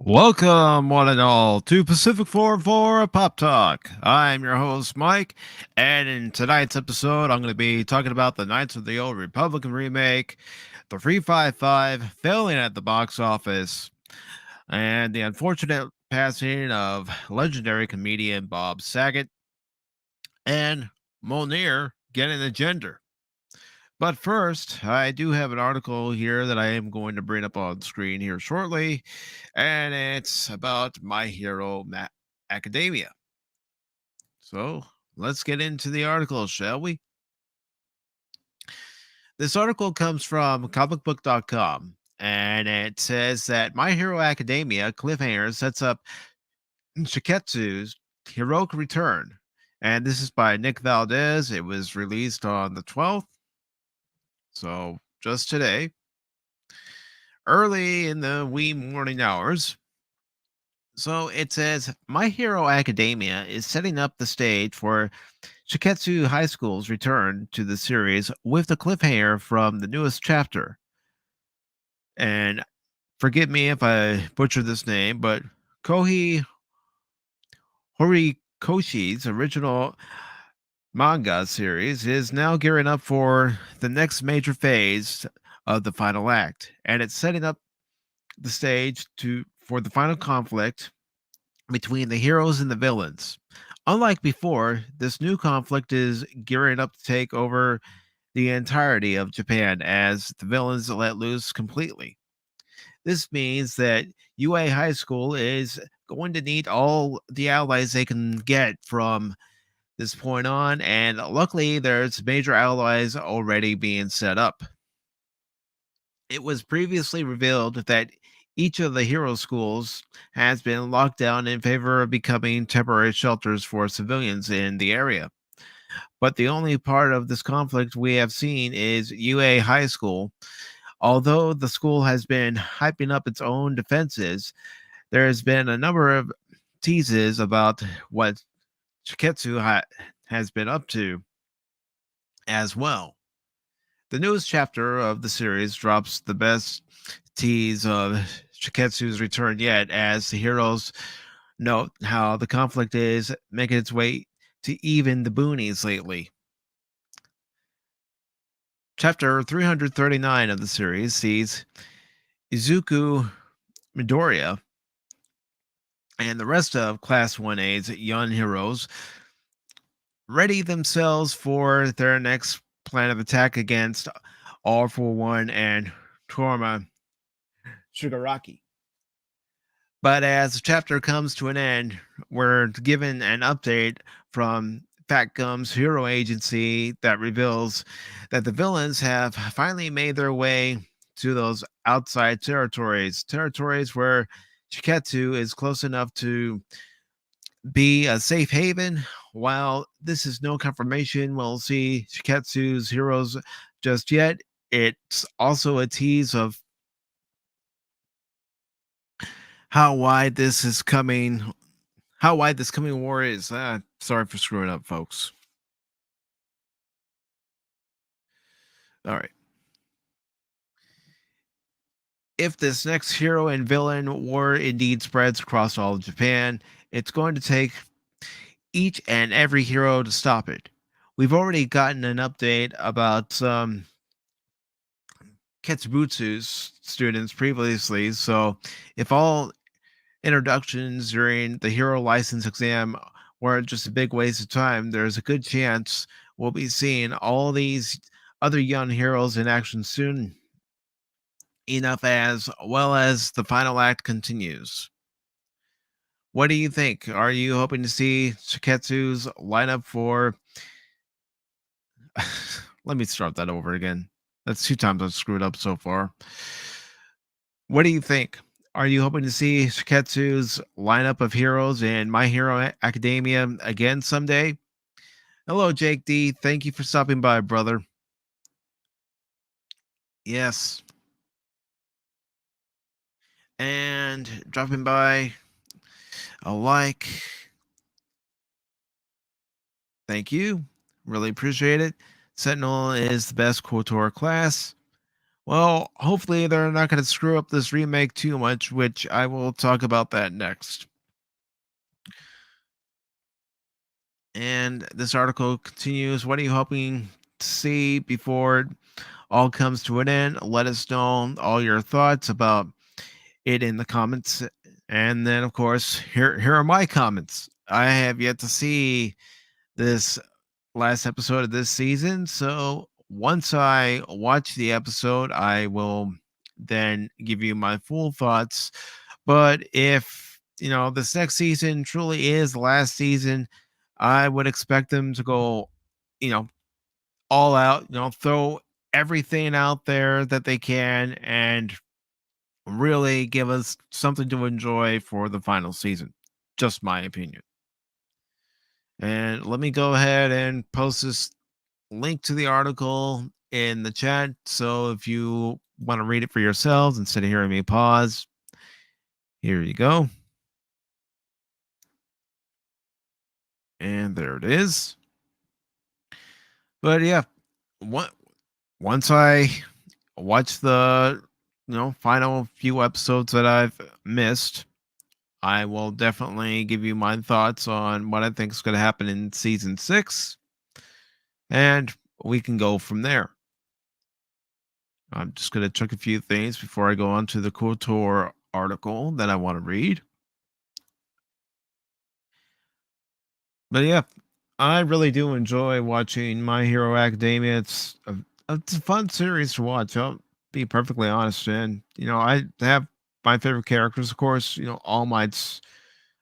Welcome, one and all, to Pacific414 Pop Talk. I'm your host, Mike, and in tonight's episode, I'm going to be talking about the Knights of the Old Republic remake, the 355 failing at the box office, and the unfortunate passing of legendary comedian Bob Saget, and MJOLNIR getting a gender. But first, I do have an article here that I am going to bring up on screen here shortly, and it's about My Hero Academia. So let's get into the article, shall we? This article comes from comicbook.com, and it says that My Hero Academia cliffhanger sets up Shiketsu's heroic return. And this is by Nick Valdez. It was released on the 12th, so just today, early in the wee morning hours. So it says My Hero Academia is setting up the stage for Shiketsu High School's return to the series with the cliffhanger from the newest chapter. And forgive me if I butcher this name, but Kohi Horikoshi's original manga series is now gearing up for the next major phase of the final act, and it's setting up the stage for the final conflict between the heroes and the villains. Unlike before, this new conflict is gearing up to take over the entirety of Japan as the villains let loose completely. This means that UA High School is going to need all the allies they can get from this point on, and luckily there's major allies already being set up. It was previously revealed that each of the hero schools has been locked down in favor of becoming temporary shelters for civilians in the area. But the only part of this conflict we have seen is UA High School. Although the school has been hyping up its own defenses, there has been a number of teases about what Shiketsu has been up to as well. The newest chapter of the series drops the best tease of Shiketsu's return yet, as the heroes note how the conflict is making its way to even the boonies lately. Chapter 339 of the series sees Izuku Midoriya and the rest of Class 1A's young heroes ready themselves for their next plan of attack against All for One and Torma Shigaraki. But as the chapter comes to an end, we're given an update from Fat Gum's hero agency that reveals that the villains have finally made their way to those outside territories where Shiketsu is close enough to be a safe haven. While this is no confirmation we'll see Shiketsu's heroes just yet, it's also a tease of how wide this coming war is. Sorry for screwing up, folks. All right. If this next hero and villain war indeed spreads across all of Japan, it's going to take each and every hero to stop it. We've already gotten an update about Ketsubutsu's students previously, so if all introductions during the hero license exam weren't just a big waste of time, there's a good chance we'll be seeing all these other young heroes in action soon enough, as well as the final act continues. What do you think? Are you hoping to see Shiketsu's lineup for let me start that over again. That's 2 times I've screwed up so far. What do you think? Are you hoping to see Shiketsu's lineup of heroes in My Hero Academia again someday? Hello, Jake D. Thank you for stopping by, brother. Yes. And dropping by a like. Thank you. Really appreciate it. Sentinel is the best KOTOR class. Well, hopefully they're not going to screw up this remake too much, which I will talk about that next. And this article continues. What are you hoping to see before it all comes to an end? Let us know all your thoughts about it in the comments. And then, of course, here are my comments. I have yet to see this last episode of this season. So once I watch the episode, I will then give you my full thoughts. But if, this next season truly is the last season, I would expect them to go, you know, all out, throw everything out there that they can and really give us something to enjoy for the final season. Just my opinion. And let me go ahead and post this link to the article in the chat. So if you want to read it for yourselves instead of hearing me pause, here you go. And there it is. But yeah, what once I watch the final few episodes that I've missed, I will definitely give you my thoughts on what I think is going to happen in season 6, and we can go from there. I'm just going to check a few things before I go on to the KOTOR article that I want to read. But yeah, I really do enjoy watching My Hero Academia. It's a fun series to watch. I'll be perfectly honest, and I have my favorite characters. Of course, All Might's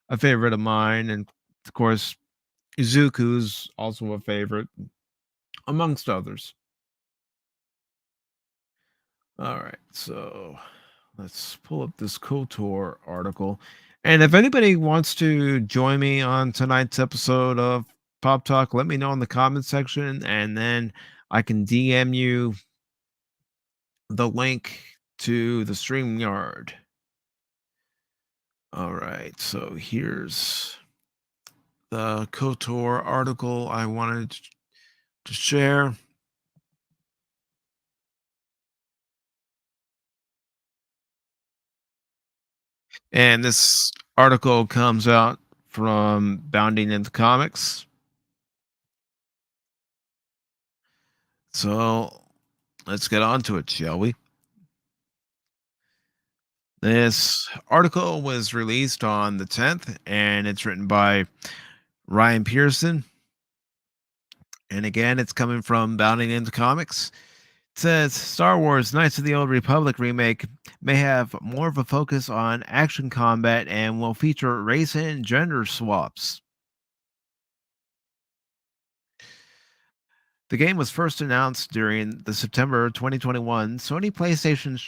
a favorite of mine, and of course, Izuku's also a favorite, amongst others. All right, so let's pull up this KOTOR article. And if anybody wants to join me on tonight's episode of Pop Talk, let me know in the comment section, and then I can DM you the link to the StreamYard. All right, so here's the KOTOR article I wanted to share. And this article comes out from Bounding into Comics. So let's get on to it, shall we? This article was released on the 10th, and it's written by Ryan Pearson. And again, it's coming from Bounding into Comics. It says Star Wars Knights of the Old Republic remake may have more of a focus on action combat and will feature race and gender swaps. The game was first announced during the September 2021 Sony PlayStation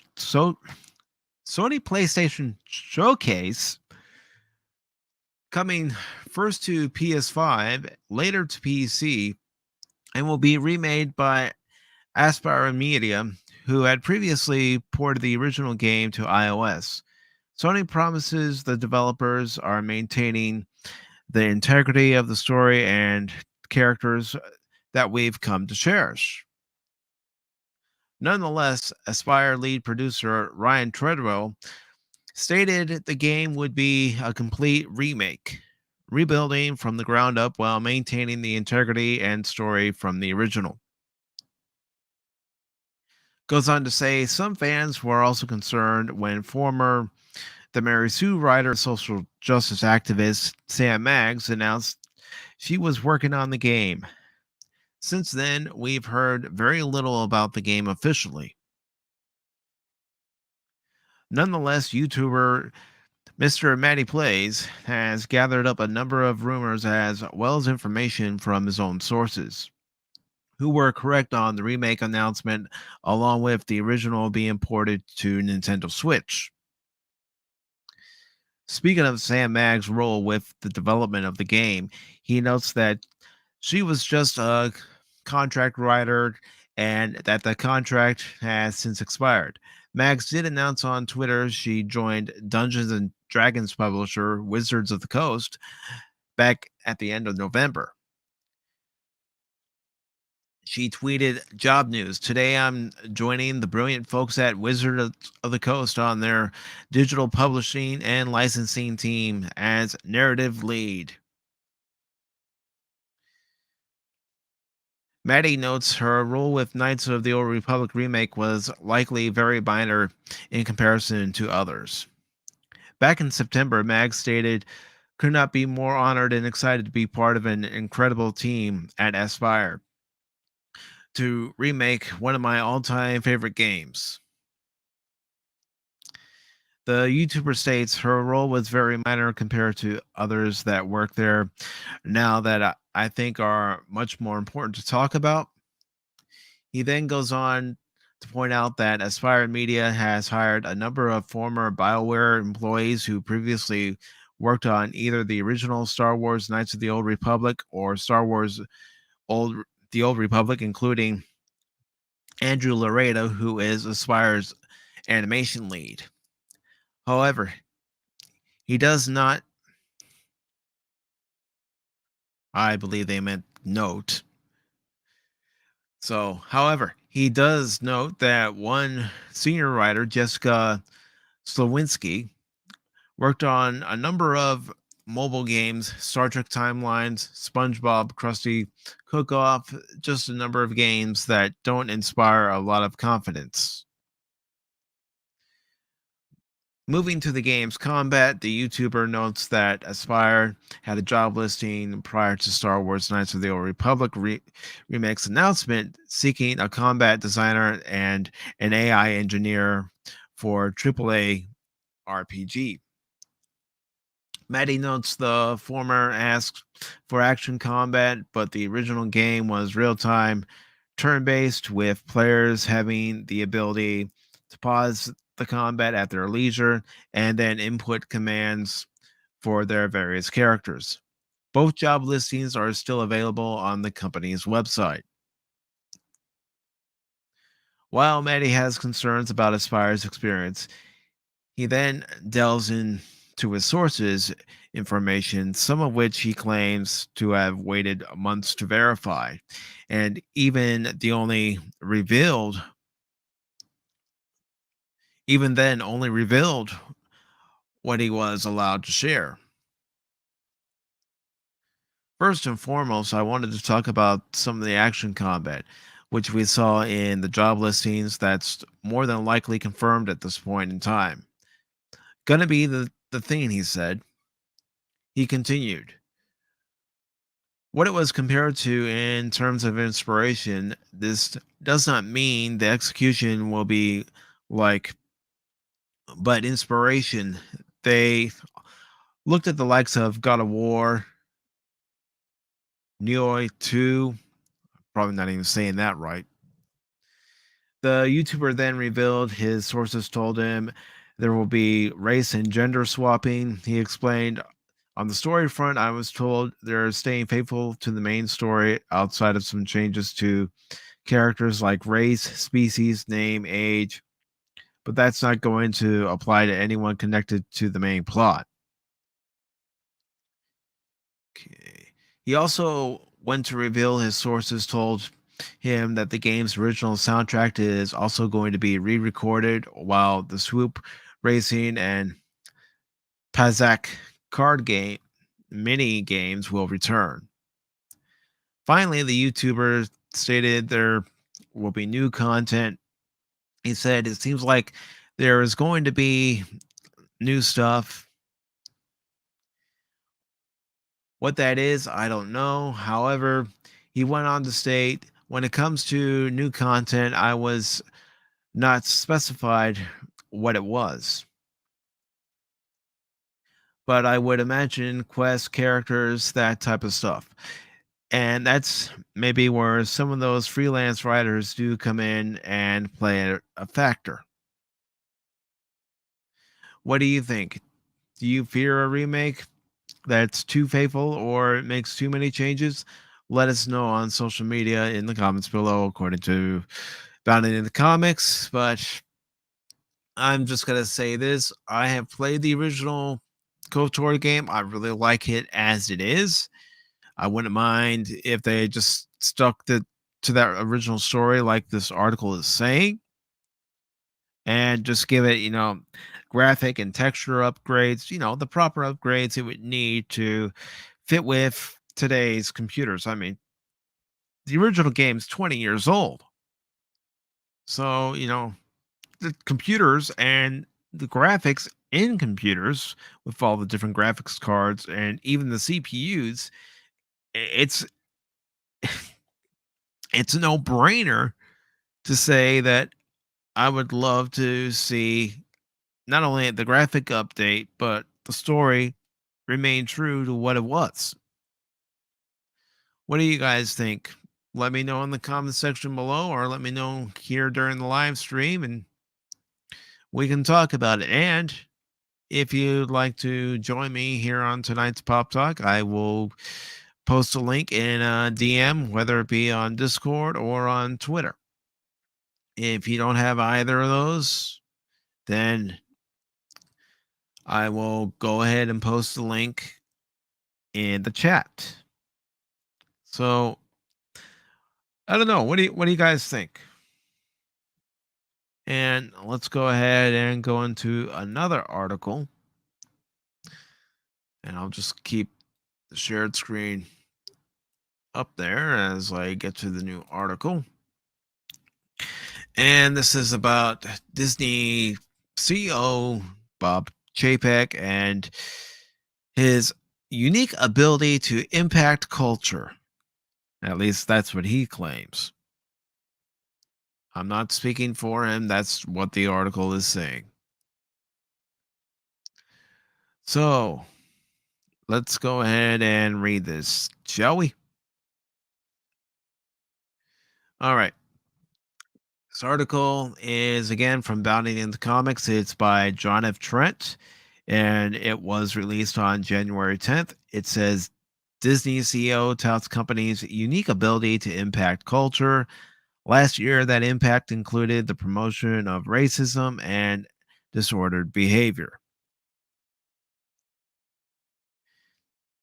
Showcase, coming first to PS5, later to PC, and will be remade by Aspire Media, who had previously ported the original game to iOS. Sony promises the developers are maintaining the integrity of the story and characters that we've come to cherish. Nonetheless, Aspire lead producer Ryan Treadwell stated the game would be a complete remake, rebuilding from the ground up while maintaining the integrity and story from the original. Goes on to say some fans were also concerned when former The Mary Sue writer, social justice activist Sam Maggs announced she was working on the game. Since then, we've heard very little about the game officially. Nonetheless, YouTuber Mr. Matty Plays has gathered up a number of rumors as well as information from his own sources, who were correct on the remake announcement, along with the original being ported to Nintendo Switch. Speaking of Sam Mag's role with the development of the game, he notes that she was just a contract writer and that the contract has since expired. Mags did announce on Twitter she joined Dungeons and Dragons publisher Wizards of the Coast back at the end of November. She tweeted job news. Today I'm joining the brilliant folks at Wizard of the Coast on their digital publishing and licensing team as narrative lead. Maddie notes her role with Knights of the Old Republic remake was likely very minor in comparison to others. Back in September, Mag stated, could not be more honored and excited to be part of an incredible team at Aspire to remake one of my all time favorite games. The YouTuber states her role was very minor compared to others that work there now that I think are much more important to talk about. He then goes on to point out that Aspire Media has hired a number of former BioWare employees who previously worked on either the original Star Wars Knights of the Old Republic or Star Wars Old the Old Republic, including Andrew Laredo, who is Aspire's animation lead. However, he does not, I believe they meant note. So, however, he does note that one senior writer, Jessica Slowinski, worked on a number of mobile games, Star Trek Timelines, SpongeBob, Krusty Cook Off, just a number of games that don't inspire a lot of confidence. Moving to the game's combat, the YouTuber notes that Aspire had a job listing prior to Star Wars Knights of the Old Republic Remake's announcement seeking a combat designer and an AI engineer for AAA RPG. Maddie notes the former asked for action combat, but the original game was real time, turn based, with players having the ability to pause the combat at their leisure and then input commands for their various characters. Both job listings are still available on the company's website. While Maddie has concerns about Aspire's experience, he then delves into his sources information, some of which he claims to have waited months to verify, and even then only revealed what he was allowed to share. First and foremost, I wanted to talk about some of the action combat, which we saw in the job listings that's more than likely confirmed at this point in time. Gonna be the thing, he said. He continued. What it was compared to in terms of inspiration, this does not mean the execution will be like, but inspiration. They looked at the likes of God of War, Neo 2, probably not even saying that right. The YouTuber then revealed his sources told him there will be race and gender swapping. He explained, on the story front, I was told they're staying faithful to the main story outside of some changes to characters like race, species, name, age, but that's not going to apply to anyone connected to the main plot. Okay. He also went to reveal his sources told him that the game's original soundtrack is also going to be re-recorded, while the swoop racing and Pazak card game mini games will return. Finally, the YouTuber stated there will be new content. He said it seems like there is going to be new stuff. What that is, I don't know. However, he went on to state, when it comes to new content, I was not specified what it was. But I would imagine quest characters, that type of stuff. And that's maybe where some of those freelance writers do come in and play a factor. What do you think? Do you fear a remake that's too faithful or it makes too many changes? Let us know on social media in the comments below, according to Bound in the Comics. But I'm just gonna say this: I have played the original KOTOR game. I really like it as it is. I wouldn't mind if they just stuck to to that original story like this article is saying, and just give it, graphic and texture upgrades, the proper upgrades it would need to fit with today's computers. I mean, the original game's 20 years old. So, the computers and the graphics in computers with all the different graphics cards and even the CPUs, it's it's a no-brainer to say that I would love to see not only the graphic update, but the story remain true to what it was. What do you guys think? Let me know in the comment section below, or let me know here during the live stream, and we can talk about it. And if you'd like to join me here on tonight's Pop Talk, I will post a link in a DM, whether it be on Discord or on Twitter. If you don't have either of those, then I will go ahead and post the link in the chat. So I don't know. What do you guys think? And let's go ahead and go into another article. And I'll just keep the shared screen up there as I get to the new article. And this is about Disney CEO Bob Chapek and his unique ability to impact culture. At least that's what he claims. I'm not speaking for him. That's what the article is saying. So let's go ahead and read this, shall we? All right. This article is again from Bounding into Comics. It's by John F. Trent, and it was released on January 10th. It says Disney CEO touts company's unique ability to impact culture. Last year, that impact included the promotion of racism and disordered behavior.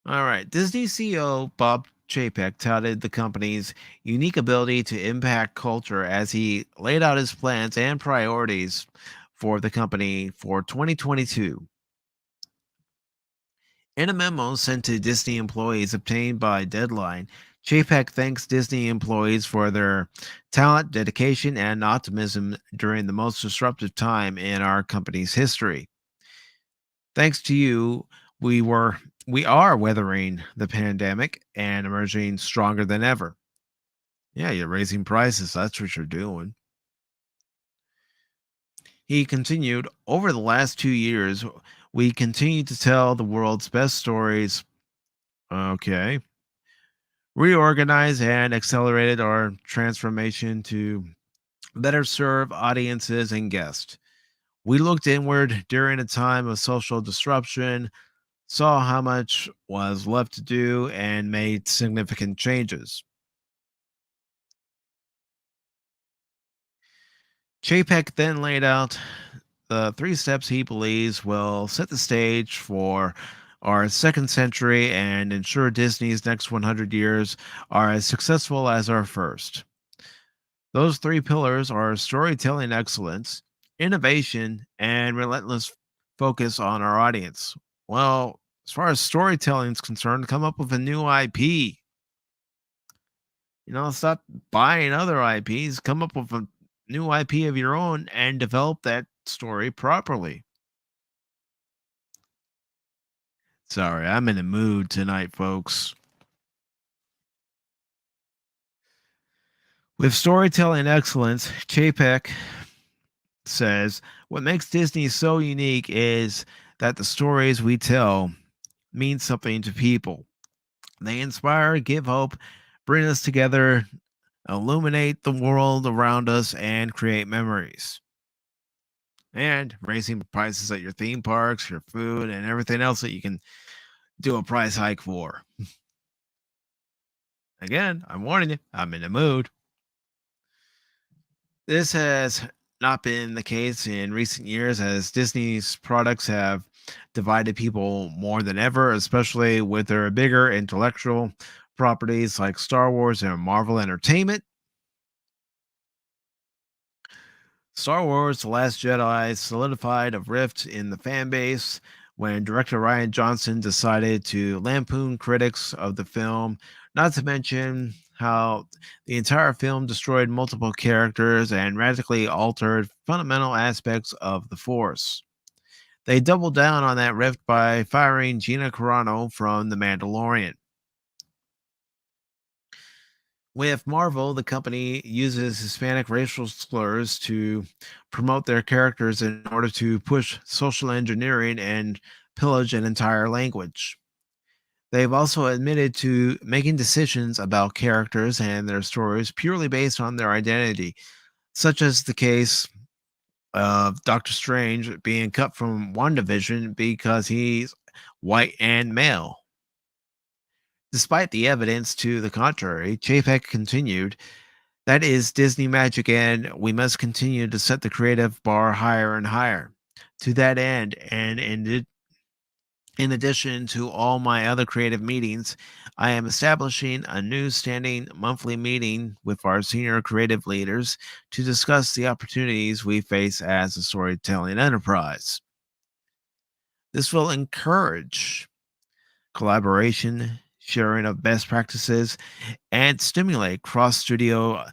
All right. Disney CEO Bob Chapek touted the company's unique ability to impact culture as he laid out his plans and priorities for the company for 2022. In a memo sent to Disney employees obtained by Deadline, Chapek thanks Disney employees for their talent, dedication, and optimism during the most disruptive time in our company's history. Thanks to you, we are weathering the pandemic and emerging stronger than ever. Yeah, you're raising prices. That's what you're doing. He continued, over the last 2 years, we continue to tell the world's best stories. Okay. Reorganized and accelerated our transformation to better serve audiences and guests. We looked inward during a time of social disruption, saw how much was left to do, and made significant changes. Chapek then laid out the 3 steps he believes will set the stage for our second century and ensure Disney's next 100 years are as successful as our first. Those 3 pillars are storytelling excellence, innovation, and relentless focus on our audience. Well, as far as storytelling is concerned, come up with a new IP. Stop buying other IPs, come up with a new IP of your own and develop that story properly. Sorry, I'm in a mood tonight, folks. With storytelling excellence, Chapek says, what makes Disney so unique is that the stories we tell mean something to people. They inspire, give hope, bring us together, illuminate the world around us, and create memories. And raising prices at your theme parks, your food, and everything else that you can do a price hike for. Again, I'm warning you, I'm in a mood. This has not been the case in recent years as Disney's products have divided people more than ever, especially with their bigger intellectual properties like Star Wars and Marvel Entertainment. Star Wars The Last Jedi solidified a rift in the fan base when director Ryan Johnson decided to lampoon critics of the film, not to mention how the entire film destroyed multiple characters and radically altered fundamental aspects of the Force. They doubled down on that rift by firing Gina Carano from The Mandalorian. With Marvel, the company uses Hispanic racial slurs to promote their characters in order to push social engineering and pillage an entire language. They've also admitted to making decisions about characters and their stories purely based on their identity, such as the case of Doctor Strange being cut from WandaVision because he's white and male. Despite the evidence to the contrary, Chapek continued, "That is Disney magic, and we must continue to set the creative bar higher and higher. To that end, and in addition to all my other creative meetings, I am establishing a new standing monthly meeting with our senior creative leaders to discuss the opportunities we face as a storytelling enterprise. This will encourage collaboration, sharing of best practices, and stimulate cross studio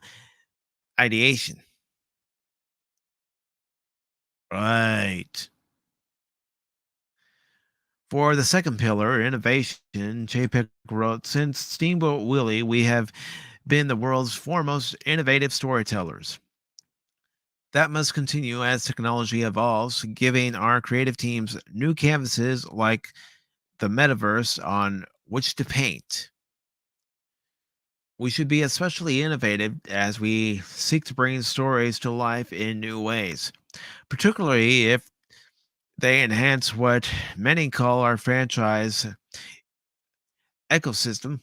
ideation." Right. For the second pillar, innovation, JPEG wrote, "Since Steamboat Willie, we have been the world's foremost innovative storytellers. That must continue as technology evolves, giving our creative teams new canvases like the metaverse on which to paint. We should be especially innovative as we seek to bring stories to life in new ways, particularly if they enhance what many call our franchise ecosystem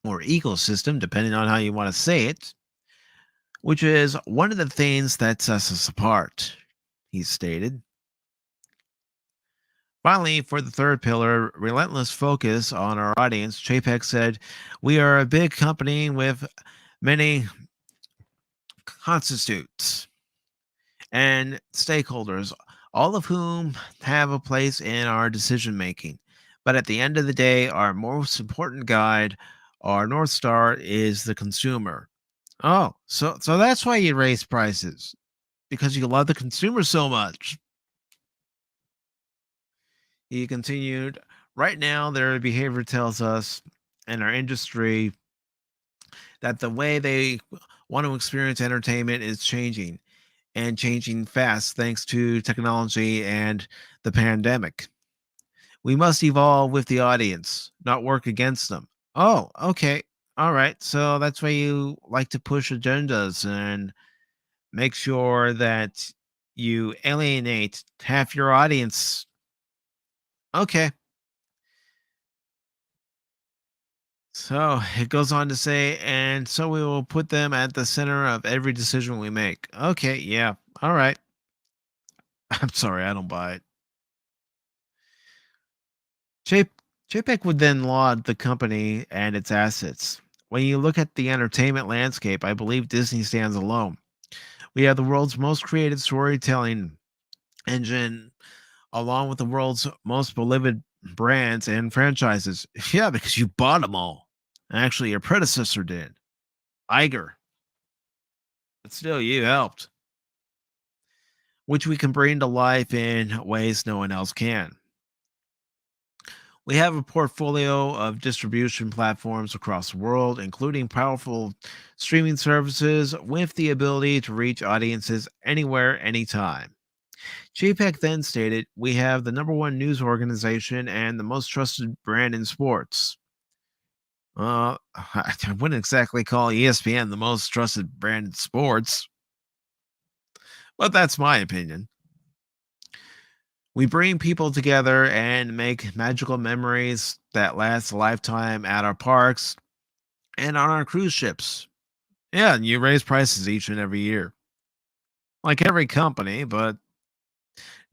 or ecosystem, depending on how you want to say it, which is one of the things that sets us apart," he stated. Finally, for the third pillar, relentless focus on our audience, Chapek said, "We are a big company with many constituents and stakeholders, all of whom have a place in our decision making. But at the end of the day, our most important guide, our North Star, is the consumer." Oh, so that's why you raise prices, because you love the consumer so much. He continued, "Right now, their behavior tells us in our industry that the way they want to experience entertainment is changing and changing fast thanks to technology and the pandemic. We must evolve with the audience, not work against them." Oh, okay. All right. So that's why you like to push agendas and make sure that you alienate half your audience. Okay. So it goes on to say, "and so we will put them at the center of every decision we make." Okay. Yeah. All right. I'm sorry. I don't buy it. J- JPEG would then laud the company and its assets. "When you look at the entertainment landscape, I believe Disney stands alone. We have the world's most creative storytelling engine, along with the world's most beloved brands and franchises." Yeah, because you bought them all. Actually, your predecessor did, Iger. But still, you helped, which we can bring to life in ways no one else can. We have a portfolio of distribution platforms across the world, including powerful streaming services with the ability to reach audiences anywhere, anytime. JPEG then stated, "We have the number one news organization and the most trusted brand in sports." I wouldn't exactly call ESPN the most trusted brand in sports, but that's my opinion. "We bring people together and make magical memories that last a lifetime at our parks and on our cruise ships." Yeah, and you raise prices each and every year, like every company, but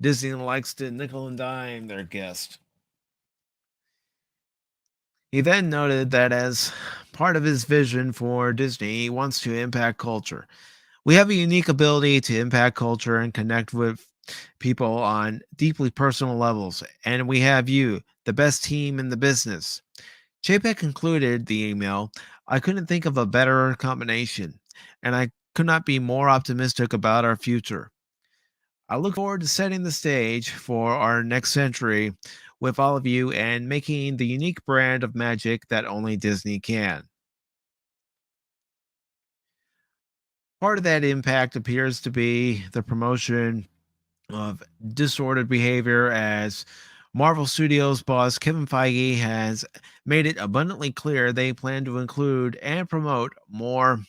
Disney likes to nickel and dime their guest. He then noted that as part of his vision for Disney, he wants to impact culture. We have a unique ability to impact culture and connect with people on deeply personal levels, and we have you, the best team in the business. JPEG concluded the email. I couldn't think of a better combination, and I could not be more optimistic about our future. I look forward to setting the stage for our next century with all of you and making the unique brand of magic that only Disney can. Part of that impact appears to be the promotion of disordered behavior, as Marvel Studios boss Kevin Feige has made it abundantly clear they plan to include and promote more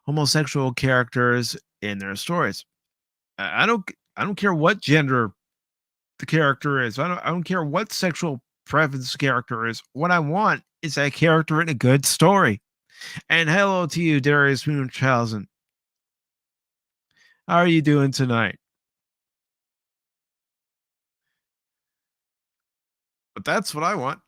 homosexual characters in their stories. I don't care what gender the character is. I don't care what sexual preference the character is. What I want is that character in a good story. And hello to you, Darius Munchausen. How are you doing tonight? But that's what I want.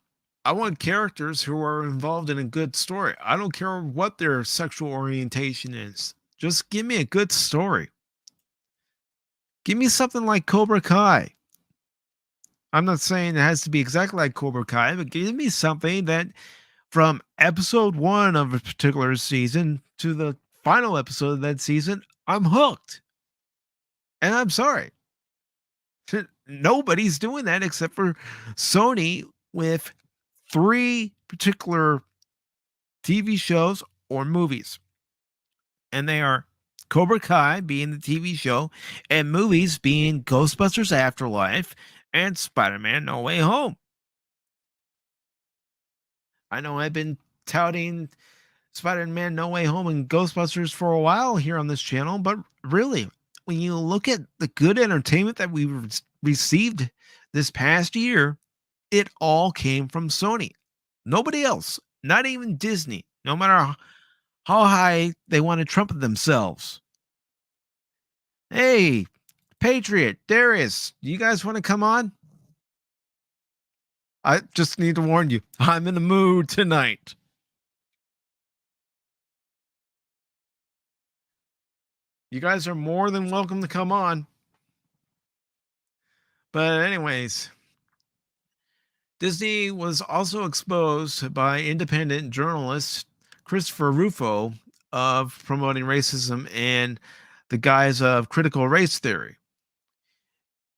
I want characters who are involved in a good story. I don't care what their sexual orientation is. Just give me a good story. Give me something like Cobra Kai. I'm not saying it has to be exactly like Cobra Kai, but give me something that from episode one of a particular season to the final episode of that season, I'm hooked. And I'm sorry. Nobody's doing that except for Sony with three particular TV shows or movies. And they are Cobra Kai being the TV show, and movies being Ghostbusters Afterlife and Spider Man No Way Home. I know I've been touting Spider Man No Way Home and Ghostbusters for a while here on this channel, but really, when you look at the good entertainment that we received this past year, it all came from Sony. Nobody else, not even Disney, no matter how high they want to trumpet themselves. Hey, Patriot, Darius, you guys want to come on? I just need to warn you, I'm in the mood tonight. You guys are more than welcome to come on. But, anyways, Disney was also exposed by independent journalist Christopher Rufo of promoting racism in the guise of critical race theory.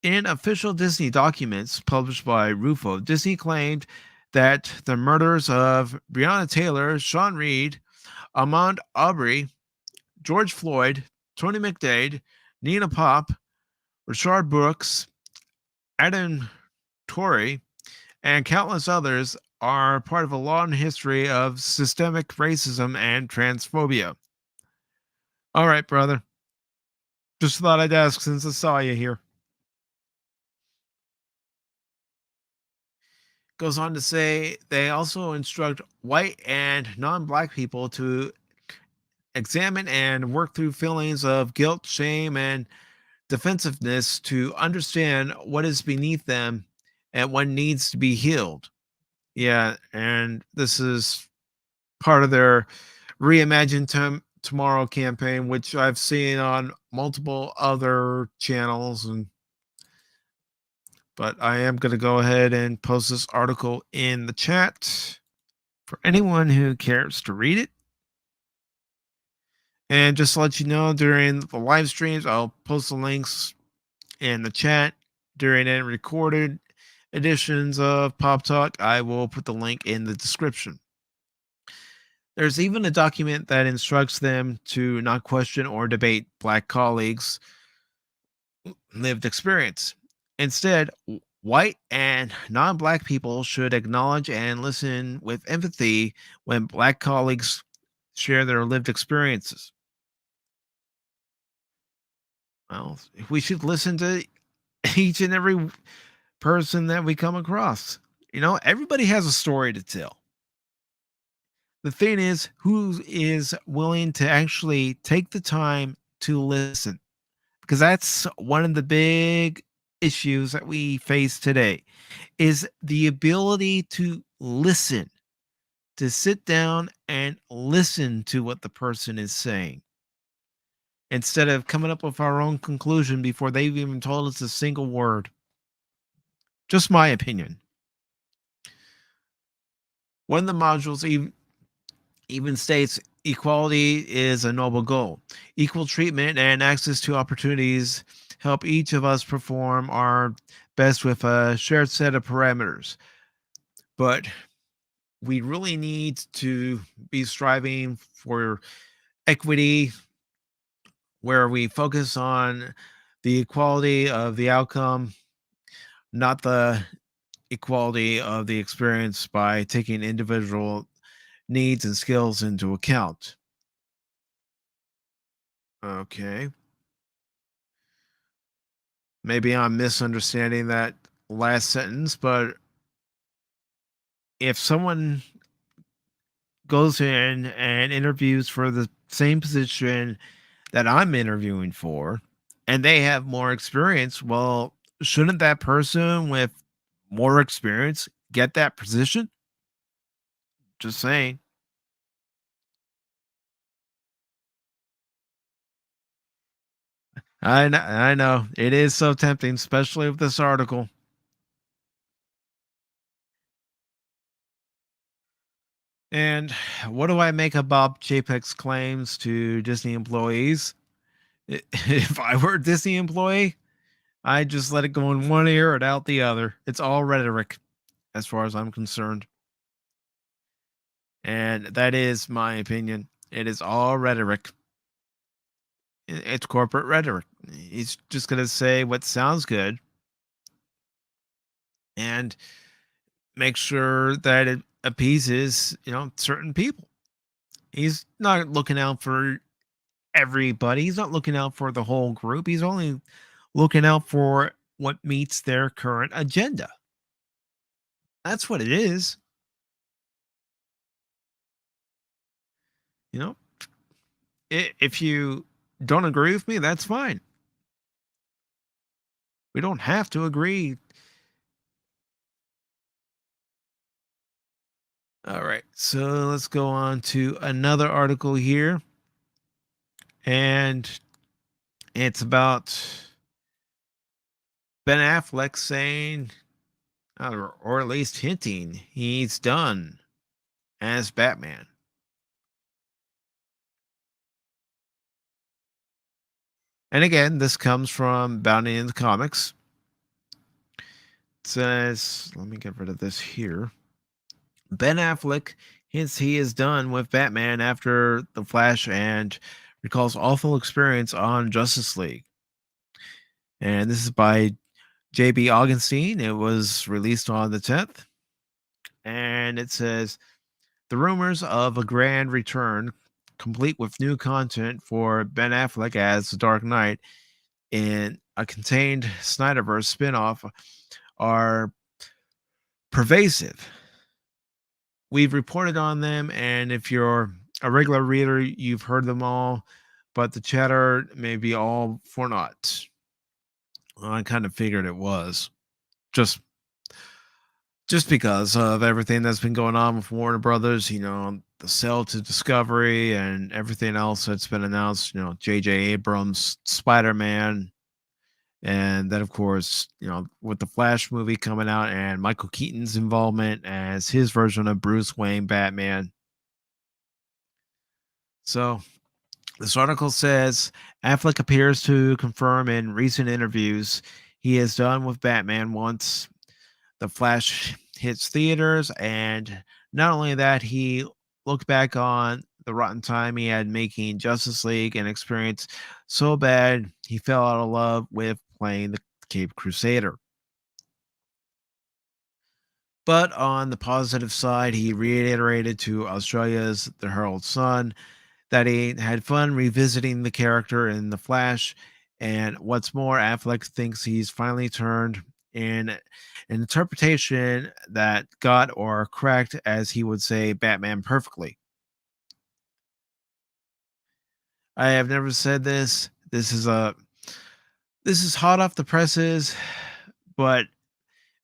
In official Disney documents published by Rufo, Disney claimed that the murders of Breonna Taylor, Sean Reed, Ahmaud Arbery, George Floyd, Tony McDade, Nina Pop, Rashard Brooks, Adam Torrey, and countless others are part of a long history of systemic racism and transphobia. All right, brother. Just thought I'd ask since I saw you here. Goes on to say they also instruct white and non black people to examine and work through feelings of guilt, shame, and defensiveness to understand what is beneath them and what needs to be healed. Yeah, and this is part of their Reimagine Tomorrow campaign, which I've seen on multiple other channels. But I am going to go ahead and post this article in the chat for anyone who cares to read it. And just to let you know, during the live streams, I'll post the links in the chat. During any recorded editions of Pop Talk, I will put the link in the description. There's even a document that instructs them to not question or debate Black colleagues' lived experience. Instead, white and non Black people should acknowledge and listen with empathy when Black colleagues share their lived experiences. Well, we should listen to each and every person that we come across. You know, everybody has a story to tell. The thing is, who is willing to actually take the time to listen? Because that's one of the big issues that we face today is the ability to listen, to sit down and listen to what the person is saying. instead of coming up with our own conclusion before they've even told us a single word. Just my opinion. One of the modules even states equality is a noble goal. Equal treatment and access to opportunities help each of us perform our best with a shared set of parameters. But we really need to be striving for equity where we focus on the equality of the outcome, not the equality of the experience by taking individual needs and skills into account. Okay. Maybe I'm misunderstanding that last sentence, but if someone goes in and interviews for the same position that I'm interviewing for and they have more experience, well, shouldn't that person with more experience get that position? Just saying. I know. It is so tempting, especially with this article. And what do I make of Bob JPEG's claims to Disney employees? If I were a Disney employee, I'd just let it go in one ear and out the other. It's all rhetoric, as far as I'm concerned. And that is my opinion. It is all rhetoric. It's corporate rhetoric. He's just going to say what sounds good and make sure that it appeases, certain people. He's not looking out for everybody. He's not looking out for the whole group. He's only looking out for what meets their current agenda. That's what it is. You know, if you don't agree with me, that's fine. We don't have to agree. All right. So let's go on to another article here. And it's about Ben Affleck saying, or at least hinting, he's done as Batman. And again, this comes from Bounty in the Comics. It says, let me get rid of this here. Ben Affleck hints he is done with Batman after The Flash and recalls awful experience on Justice League. And this is by J.B. Augustine. It was released on the 10th. And it says, the rumors of a grand return, complete with new content for Ben Affleck as the Dark Knight in a contained Snyderverse spinoff, are pervasive. We've reported on them, and if you're a regular reader, you've heard them all, but the chatter may be all for naught. Well, I kind of figured it was just because of everything that's been going on with Warner Brothers, the sale to Discovery and everything else that's been announced, J.J. Abrams, Spider-Man, and then, of course, with the Flash movie coming out and Michael Keaton's involvement as his version of Bruce Wayne Batman. So this article says Affleck appears to confirm in recent interviews he is done with Batman once the Flash hits theaters, and not only that, he looked back on the rotten time he had making Justice League and experienced so bad he fell out of love with playing the Cape Crusader. But on the positive side, he reiterated to Australia's The Herald Sun that he had fun revisiting the character in The Flash. And what's more, Affleck thinks he's finally turned in an interpretation that got, or cracked, as he would say, Batman perfectly. I have never said this. This is hot off the presses, but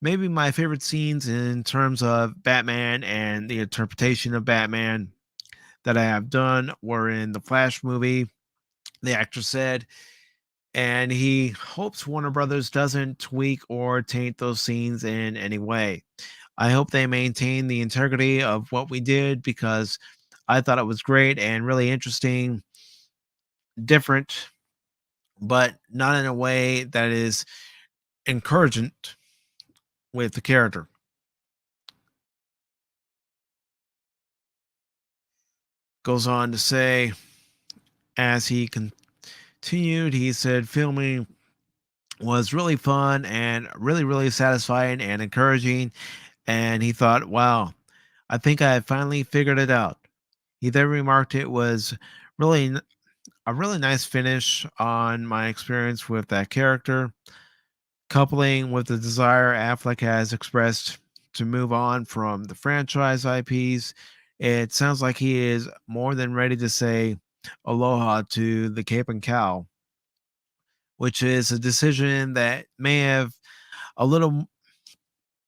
maybe my favorite scenes in terms of Batman and the interpretation of Batman that I have done were in the Flash movie the actor said, and he hopes Warner Brothers doesn't tweak or taint those scenes in any way. I hope they maintain the integrity of what we did because I thought it was great and really interesting, different, but not in a way that is encouraging with the character. Goes on to say, as he continued, he said, filming was really fun and really, really satisfying and encouraging. And he thought, wow, I think I have finally figured it out. He then remarked it was really a really nice finish on my experience with that character, coupling with the desire Affleck has expressed to move on from the franchise IPs. It sounds like he is more than ready to say aloha to the Cape and Cow, which is a decision that may have a little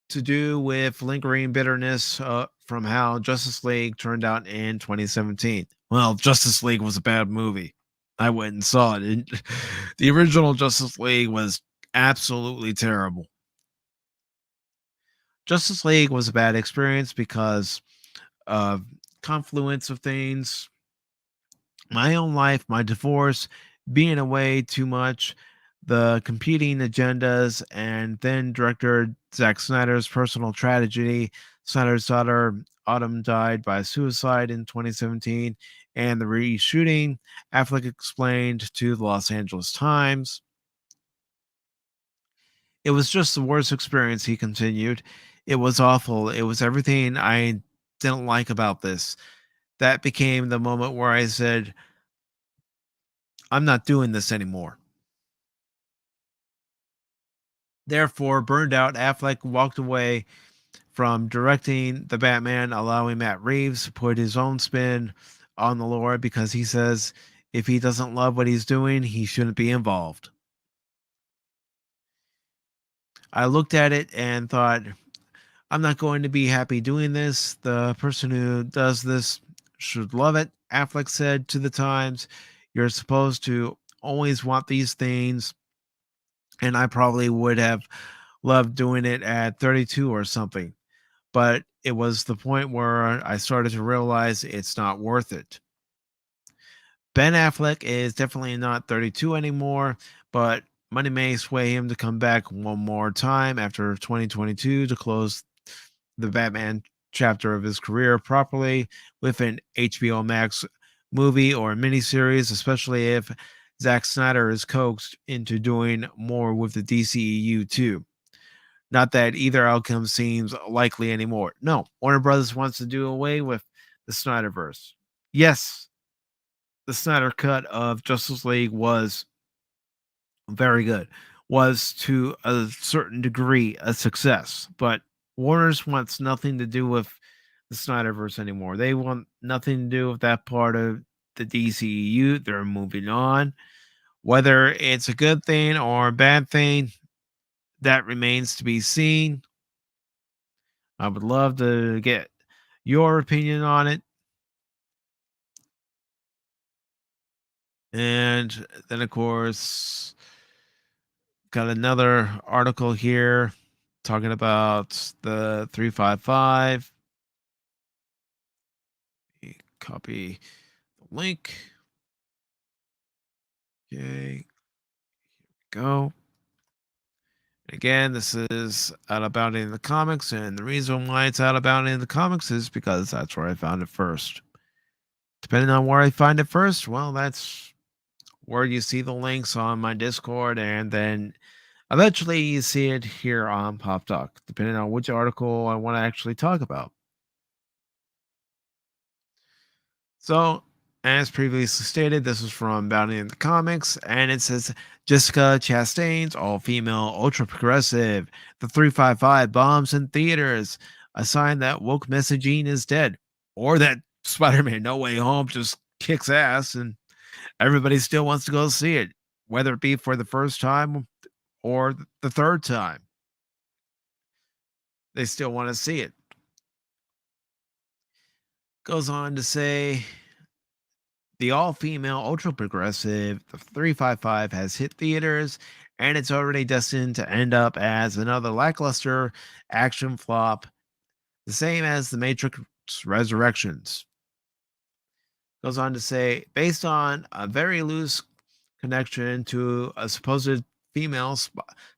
to do with lingering bitterness from how Justice League turned out in 2017. Well, Justice League was a bad movie. I went and saw it. The original Justice League was absolutely terrible. Justice League was a bad experience because of confluence of things, my own life, my divorce, being away too much, the competing agendas, and then director Zack Snyder's personal tragedy. Snyder's daughter Autumn died by suicide in 2017, and the reshooting. Affleck explained to the Los Angeles Times. It was just the worst experience, he continued. It was awful. It was everything I didn't like about this. That became the moment where I said, I'm not doing this anymore. Therefore, burned out, Affleck walked away from directing the Batman, allowing Matt Reeves to put his own spin on the lore because he says if he doesn't love what he's doing, he shouldn't be involved. I looked at it and thought, I'm not going to be happy doing this. The person who does this should love it. Affleck said to the Times, you're supposed to always want these things. And I probably would have loved doing it at 32 or something. But it was the point where I started to realize it's not worth it. Ben Affleck is definitely not 32 anymore, but money may sway him to come back one more time after 2022 to close the Batman chapter of his career properly with an HBO Max movie or miniseries, especially if Zack Snyder is coaxed into doing more with the DCEU too. Not that either outcome seems likely anymore. No, Warner Brothers wants to do away with the Snyderverse. Yes, the Snyder cut of Justice League was very good, was to a certain degree a success, but Warner's wants nothing to do with the Snyderverse anymore. They want nothing to do with that part of the DCEU. They're moving on. Whether it's a good thing or a bad thing, that remains to be seen. I would love to get your opinion on it. And then, of course, got another article here talking about the 355. Copy the link. Okay, go. Again, this is out about in the comics, and the reason why it's out about in the comics is because that's where I found it first. Depending on where I find it first, well, that's where you see the links on my Discord, and then eventually you see it here on Pop Talk, depending on which article I want to actually talk about. So, as previously stated, this is from Bounty in the Comics, and it says Jessica Chastain's all female, ultra progressive. The 355 bombs in theaters, a sign that woke messaging is dead, or that Spider Man No Way Home just kicks ass and everybody still wants to go see it, whether it be for the first time or the third time. They still want to see it. Goes on to say The all female ultra progressive, the 355, has hit theaters and it's already destined to end up as another lackluster action flop, the same as The Matrix Resurrections. Goes on to say, based on a very loose connection to a supposed female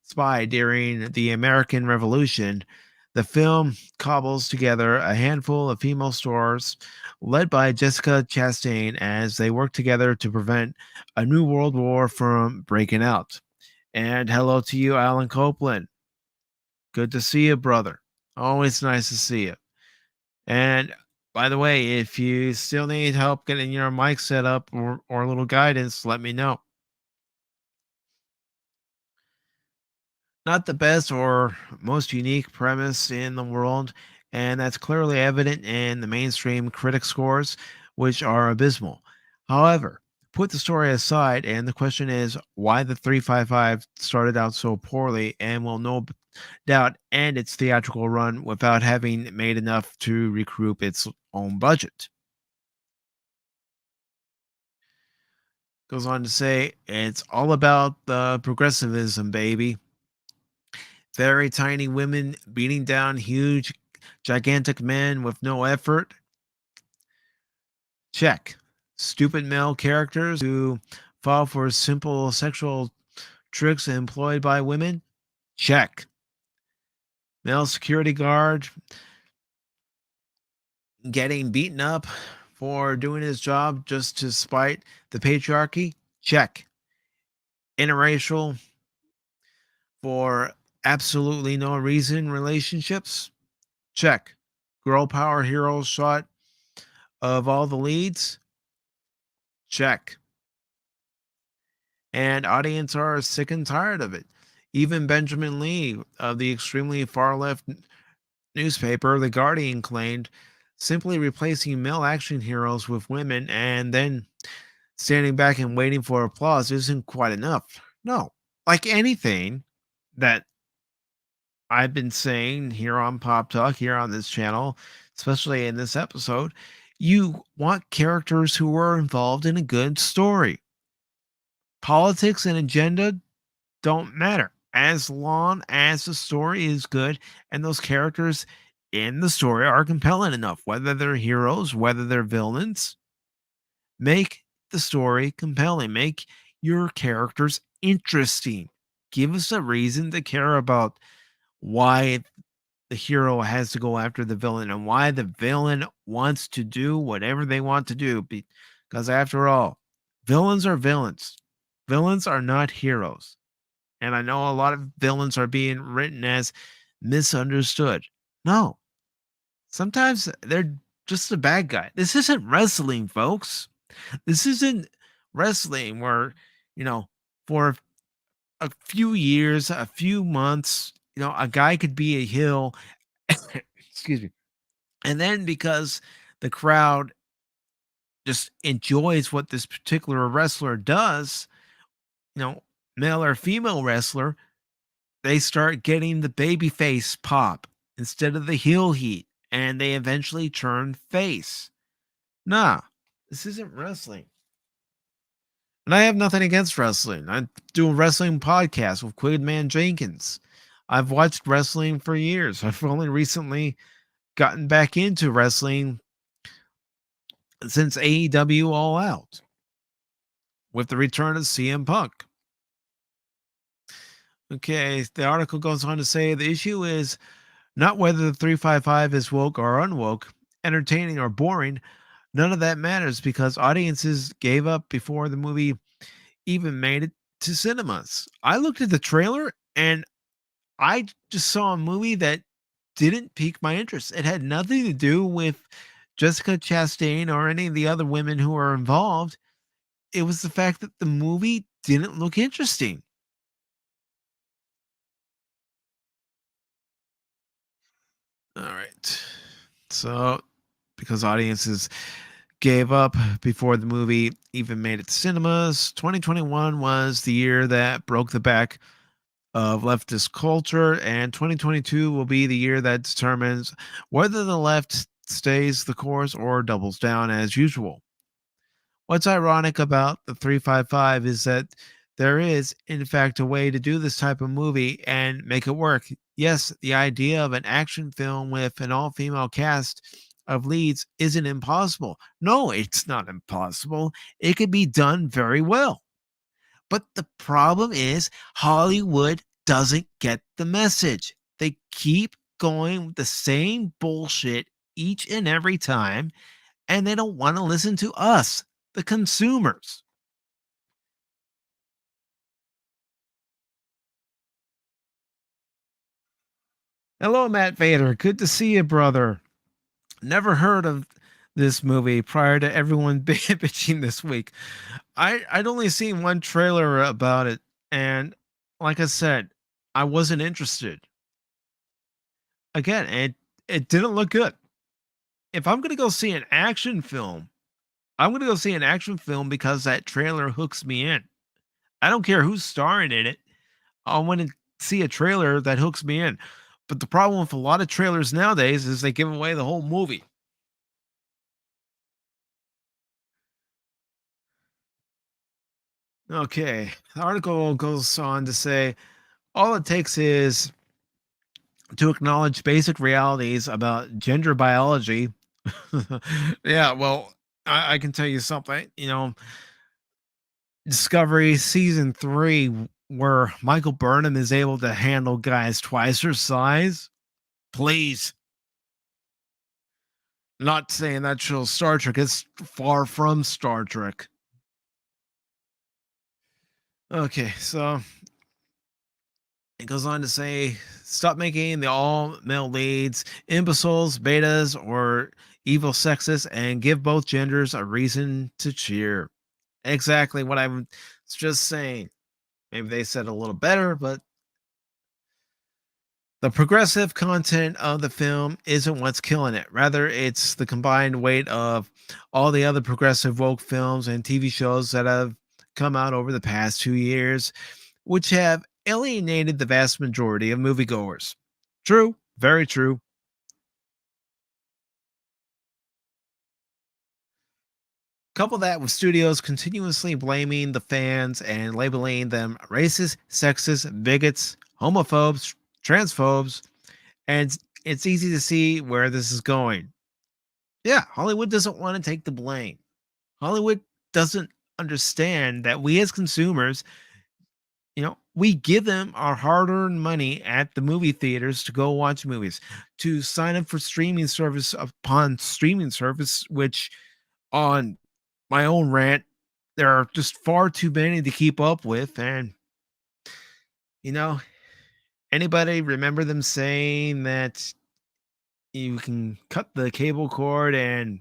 spy during the American Revolution, the film cobbles together a handful of female stars led by Jessica Chastain as they work together to prevent a new world war from breaking out. And hello to you, Alan Copeland. Good to see you, brother. Always nice to see you. And by the way, if you still need help getting your mic set up or a little guidance, let me know. Not the best or most unique premise in the world, and that's clearly evident in the mainstream critic scores, which are abysmal. However, put the story aside, and the question is why the 355 started out so poorly and will no doubt end its theatrical run without having made enough to recoup its own budget. Goes on to say, it's all about the progressivism, baby. Very tiny women beating down huge, gigantic men with no effort. Check. Stupid male characters who fall for simple sexual tricks employed by women. Check. Male security guard getting beaten up for doing his job just to spite the patriarchy. Check. Interracial for absolutely no reason relationships. Check. Girl power hero shot of all the leads. Check. And audience are sick and tired of it. Even Benjamin Lee of the extremely far left newspaper, The Guardian, claimed simply replacing male action heroes with women and then standing back and waiting for applause isn't quite enough. No, like anything that I've been saying here on Pop Talk, here on this channel, especially in this episode, you want characters who are involved in a good story. Politics and agenda don't matter as long as the story is good and those characters in the story are compelling enough, whether they're heroes, whether they're villains. Make the story compelling, make your characters interesting. Give us a reason to care about why the hero has to go after the villain and why the villain wants to do whatever they want to do. Because after all, villains are villains. Villains are not heroes. And I know a lot of villains are being written as misunderstood. No, sometimes they're just a bad guy. This isn't wrestling, folks. This isn't wrestling where, you know, for a few years, a few months, a guy could be a heel, excuse me. And then because the crowd just enjoys what this particular wrestler does, male or female wrestler, they start getting the babyface pop instead of the heel heat, and they eventually turn face. Nah, this isn't wrestling. And I have nothing against wrestling. I do a wrestling podcast with Quidman Jenkins. I've watched wrestling for years. I've only recently gotten back into wrestling since AEW All Out with the return of CM Punk. Okay, the article goes on to say the issue is not whether the 355 is woke or unwoke, entertaining or boring. None of that matters because audiences gave up before the movie even made it to cinemas. I looked at the trailer and I just saw a movie that didn't pique my interest. It had nothing to do with Jessica Chastain or any of the other women who are involved. It was the fact that the movie didn't look interesting. All right. So, because audiences gave up before the movie even made it to cinemas, 2021 was the year that broke the back of leftist culture, and 2022 will be the year that determines whether the left stays the course or doubles down as usual. What's ironic about the 355 is that there is, in fact, a way to do this type of movie and make it work. Yes, the idea of an action film with an all female cast of leads isn't impossible. No, it's not impossible. It could be done very well. But the problem is, Hollywood doesn't get the message. They keep going with the same bullshit each and every time, and they don't want to listen to us, the consumers. Hello, Matt Vader. Good to see you, brother. Never heard of this movie prior to everyone bitching this week. I'd only seen one trailer about it, and like I said, I wasn't interested. Again, it didn't look good. If I'm gonna go see an action film, I'm gonna go see an action film because that trailer hooks me in. I don't care who's starring in it. I want to see a trailer that hooks me in. But the problem with a lot of trailers nowadays is they give away the whole movie. Okay. The article goes on to say all it takes is to acknowledge basic realities about gender biology. Yeah, well, I can tell you something. Discovery season 3, where Michael Burnham is able to handle guys twice her size. Please. Not saying that show's Star Trek. It's far from Star Trek. Okay, so it goes on to say stop making the all male leads imbeciles, betas, or evil sexist and give both genders a reason to cheer. Exactly what I was just saying. Maybe they said a little better, but the progressive content of the film isn't what's killing it. Rather, it's the combined weight of all the other progressive woke films and TV shows that have come out over the past 2 years, which have alienated the vast majority of moviegoers. True, very true. Couple that with studios continuously blaming the fans and labeling them racist, sexist, bigots, homophobes, transphobes, and it's easy to see where this is going. Yeah, Hollywood doesn't want to take the blame. Hollywood doesn't understand that we as consumers, we give them our hard-earned money at the movie theaters to go watch movies, to sign up for streaming service upon streaming service, which on my own rant, there are just far too many to keep up with. And, you know, anybody remember them saying that you can cut the cable cord and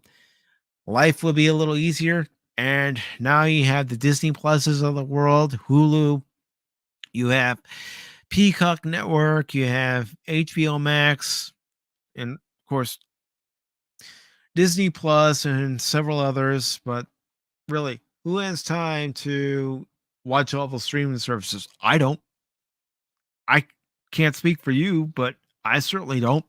life will be a little easier? And now you have the Disney Pluses of the world, Hulu, you have Peacock Network, you have HBO Max, and of course, Disney Plus and several others. But really, who has time to watch all the streaming services? I don't. I can't speak for you, but I certainly don't.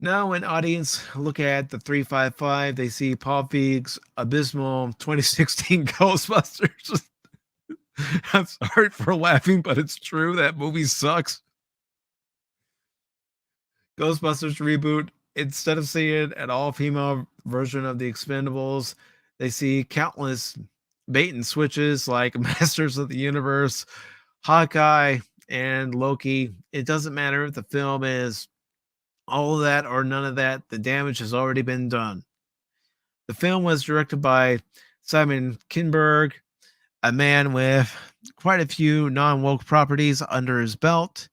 Now, when audience look at the 355, they see Paul Feig's abysmal 2016 Ghostbusters. I'm sorry for laughing, but it's true. That movie sucks. Ghostbusters reboot. Instead of seeing an all-female version of the Expendables, they see countless bait and switches like Masters of the Universe, Hawkeye, and Loki. It doesn't matter if the film is all of that or none of that. The damage has already been done. The film was directed by Simon Kinberg, a man with quite a few non-woke properties under his belt.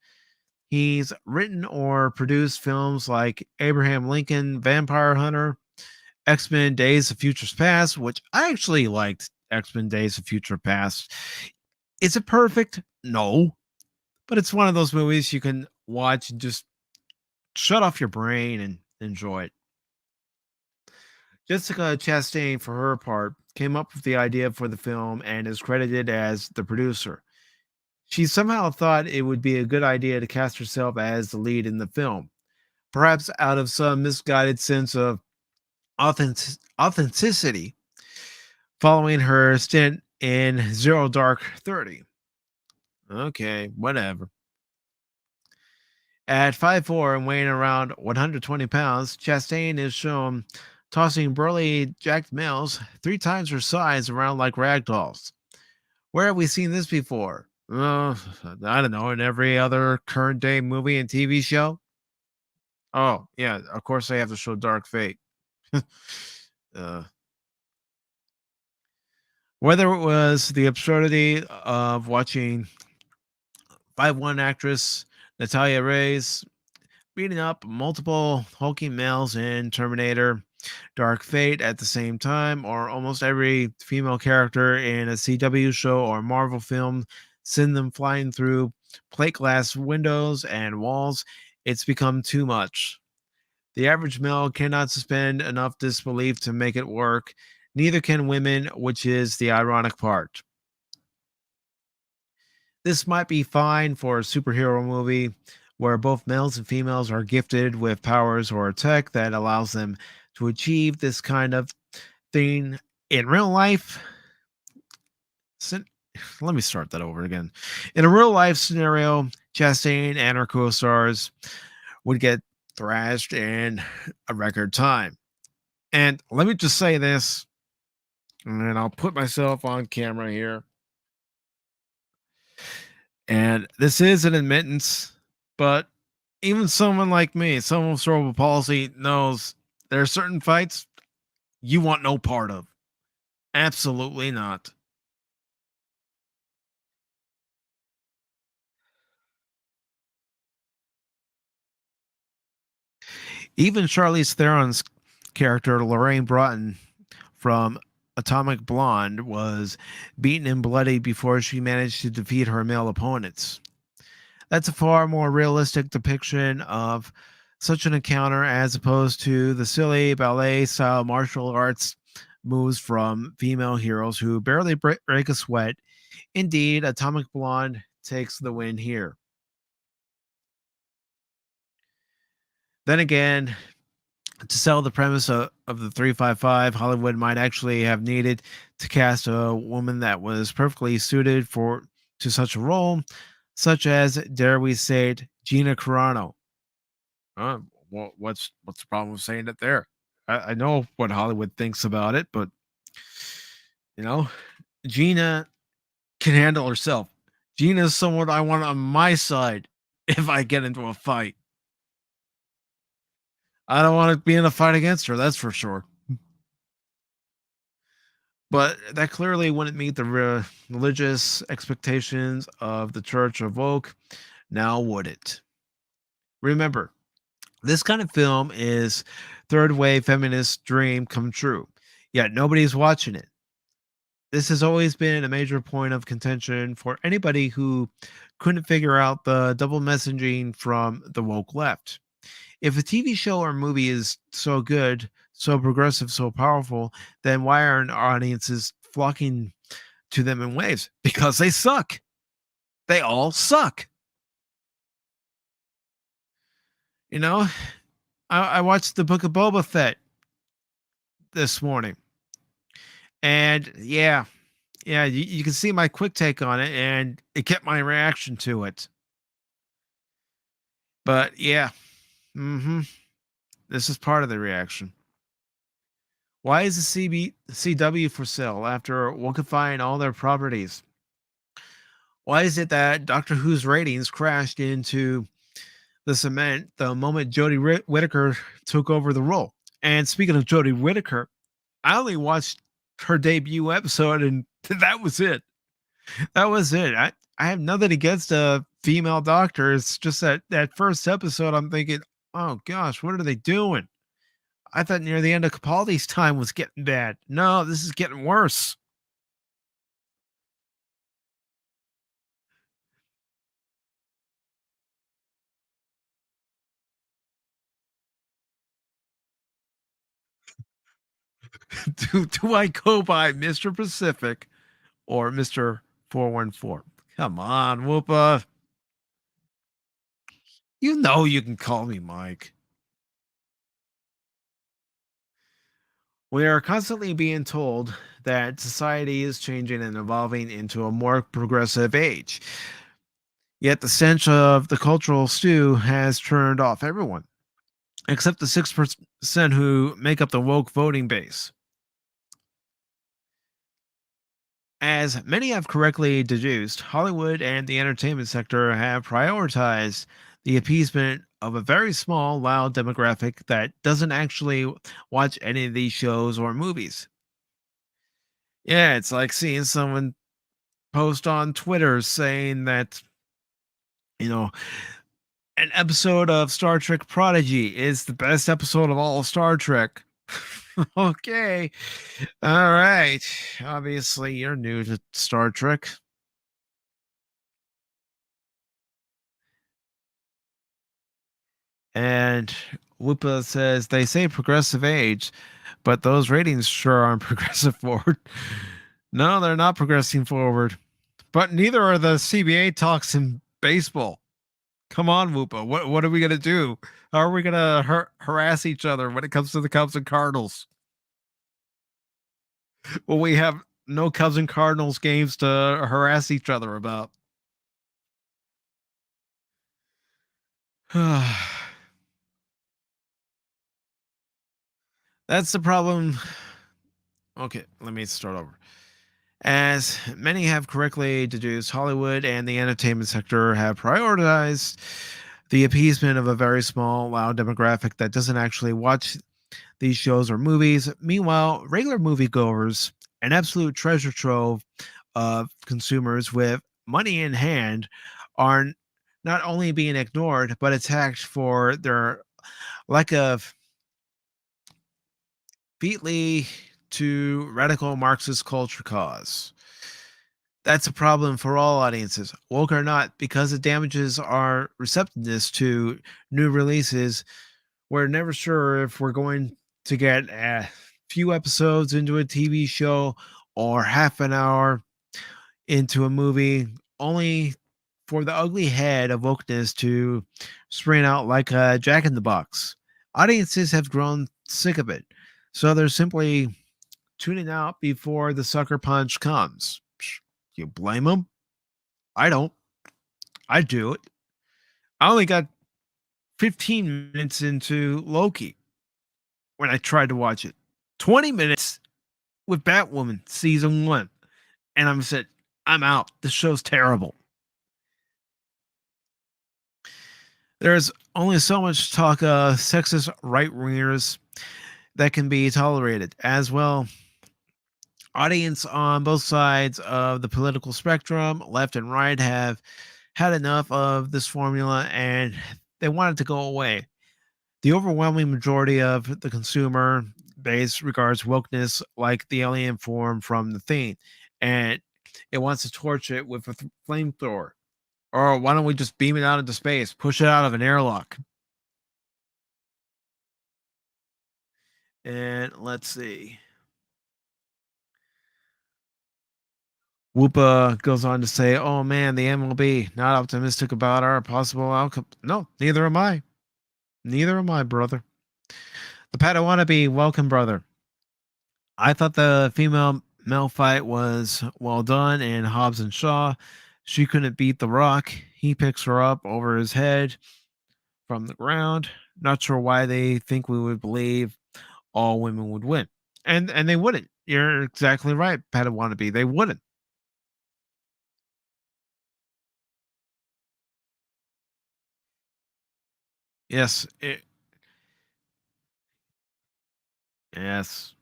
He's written or produced films like Abraham Lincoln, Vampire Hunter, X-Men Days of Futures Past, which I actually liked. X-Men Days of Future Past. Is it perfect? No. But it's one of those movies you can watch and just shut off your brain and enjoy it. Jessica Chastain, for her part, came up with the idea for the film and is credited as the producer. She somehow thought it would be a good idea to cast herself as the lead in the film, perhaps out of some misguided sense of authenticity following her stint in Zero Dark 30. Okay, whatever. At 5'4" and weighing around 120 pounds, Chastain is shown tossing burly jacked males 3 times her size around like rag dolls. Where have we seen this before? I don't know, in every other current day movie and TV show? Oh, yeah, of course they have to show Dark Fate. uh, Whether it was the absurdity of watching 5'1" actress Natalia Reyes beating up multiple hulking males in Terminator Dark Fate at the same time, or almost every female character in a CW show or Marvel film, send them flying through plate glass windows and walls, it's become too much. The average male cannot suspend enough disbelief to make it work. Neither can women, which is the ironic part. This might be fine for a superhero movie where both males and females are gifted with powers or tech that allows them to achieve this kind of thing in real life. Let me start that over again. In a real life scenario, Chastain and her co stars would get thrashed in a record time. And let me just say this, and I'll put myself on camera here. And this is an admittance, but even someone like me, someone with cerebral palsy, knows there are certain fights you want no part of. Absolutely not. Even Charlize Theron's character, Lorraine Broughton from Atomic Blonde, was beaten and bloody before she managed to defeat her male opponents. That's a far more realistic depiction of such an encounter as opposed to the silly ballet style martial arts moves from female heroes who barely break a sweat. Indeed, Atomic Blonde takes the win here. Then again, to sell the premise of the 355, Hollywood might actually have needed to cast a woman that was perfectly suited for to such a role, such as, dare we say it, Gina Carano. What's the problem with saying it there? I know what Hollywood thinks about it, but you know, Gina can handle herself. Gina's someone I want on my side if I get into a fight. I don't want to be in a fight against her, that's for sure. But that clearly wouldn't meet the religious expectations of the Church of Oak. Now would it? Remember, this kind of film is third wave feminist dream come true. Yet nobody's watching it. This has always been a major point of contention for anybody who couldn't figure out the double messaging from the woke left. If a TV show or movie is so good, so progressive, so powerful, then why aren't audiences flocking to them in waves? Because they suck. They all suck. You know, I watched the Book of Boba Fett this morning, and yeah, you can see my quick take on it, and it kept my reaction to it. But yeah, this is part of the reaction. Why is the CW for sale after wolfifying all their properties? Why is it that Doctor Who's ratings crashed into the cement the moment Jodie Whittaker took over the role? And speaking of Jodie Whittaker, I only watched her debut episode, and that was it. That was it. I have nothing against a female doctor. It's just that first episode, I'm thinking, oh gosh, what are they doing? I thought near the end of Capaldi's time was getting bad. No, this is getting worse. Do I go by Mr. Pacific or Mr. 414? Come on, Whoopa. You know you can call me Mike. We are constantly being told that society is changing and evolving into a more progressive age. Yet the stench of the cultural stew has turned off everyone, except the 6% who make up the woke voting base. As many have correctly deduced, Hollywood and the entertainment sector have prioritized the appeasement of a very small, loud demographic that doesn't actually watch any of these shows or movies. Yeah, it's like seeing someone post on Twitter saying that, you know, an episode of Star Trek Prodigy is the best episode of all of Star Trek. Okay. All right. Obviously, you're new to Star Trek. And Whoopa says they say progressive age, but those ratings sure aren't progressive forward. No, they're not progressing forward. But neither are the CBA talks in baseball. Come on, Whoopa. What are we gonna do? How are we gonna harass each other when it comes to the Cubs and Cardinals? Well, we have no Cubs and Cardinals games to harass each other about. That's the problem. Okay, let me start over. As many have correctly deduced, Hollywood and the entertainment sector have prioritized the appeasement of a very small, loud demographic that doesn't actually watch these shows or movies. Meanwhile, regular moviegoers, an absolute treasure trove of consumers with money in hand, are not only being ignored, but attacked for their lack of featly to radical Marxist culture cause. That's a problem for all audiences, woke or not, because it damages our receptiveness to new releases. We're never sure if we're going to get a few episodes into a TV show or half an hour into a movie, only for the ugly head of wokeness to spring out like a jack in the box. Audiences have grown sick of it, so they're simply tuning out before the sucker punch comes. You blame them? I don't. I do it. I only got 15 minutes into Loki when I tried to watch it. 20 minutes with Batwoman season 1. And I'm said, I'm out. This show's terrible. There's only so much talk of sexist right wingers that can be tolerated. As well, audience on both sides of the political spectrum, left and right, have had enough of this formula and they want it to go away. The overwhelming majority of the consumer base regards wokeness like the alien form from the thing, and it wants to torch it with a flamethrower. Or why don't we just beam it out into space, push it out of an airlock? And let's see. Whoopa goes on to say, "Oh man, the MLB not optimistic about our possible outcome." No, neither am I. Neither am I, brother. The Padawannabe, welcome, brother. I thought the female male fight was well done in Hobbs and Shaw. She couldn't beat The Rock. He picks her up over his head from the ground. Not sure why they think we would believe all women would win. And they wouldn't. You're exactly right, Padawannabe. They wouldn't. Yes. Yes.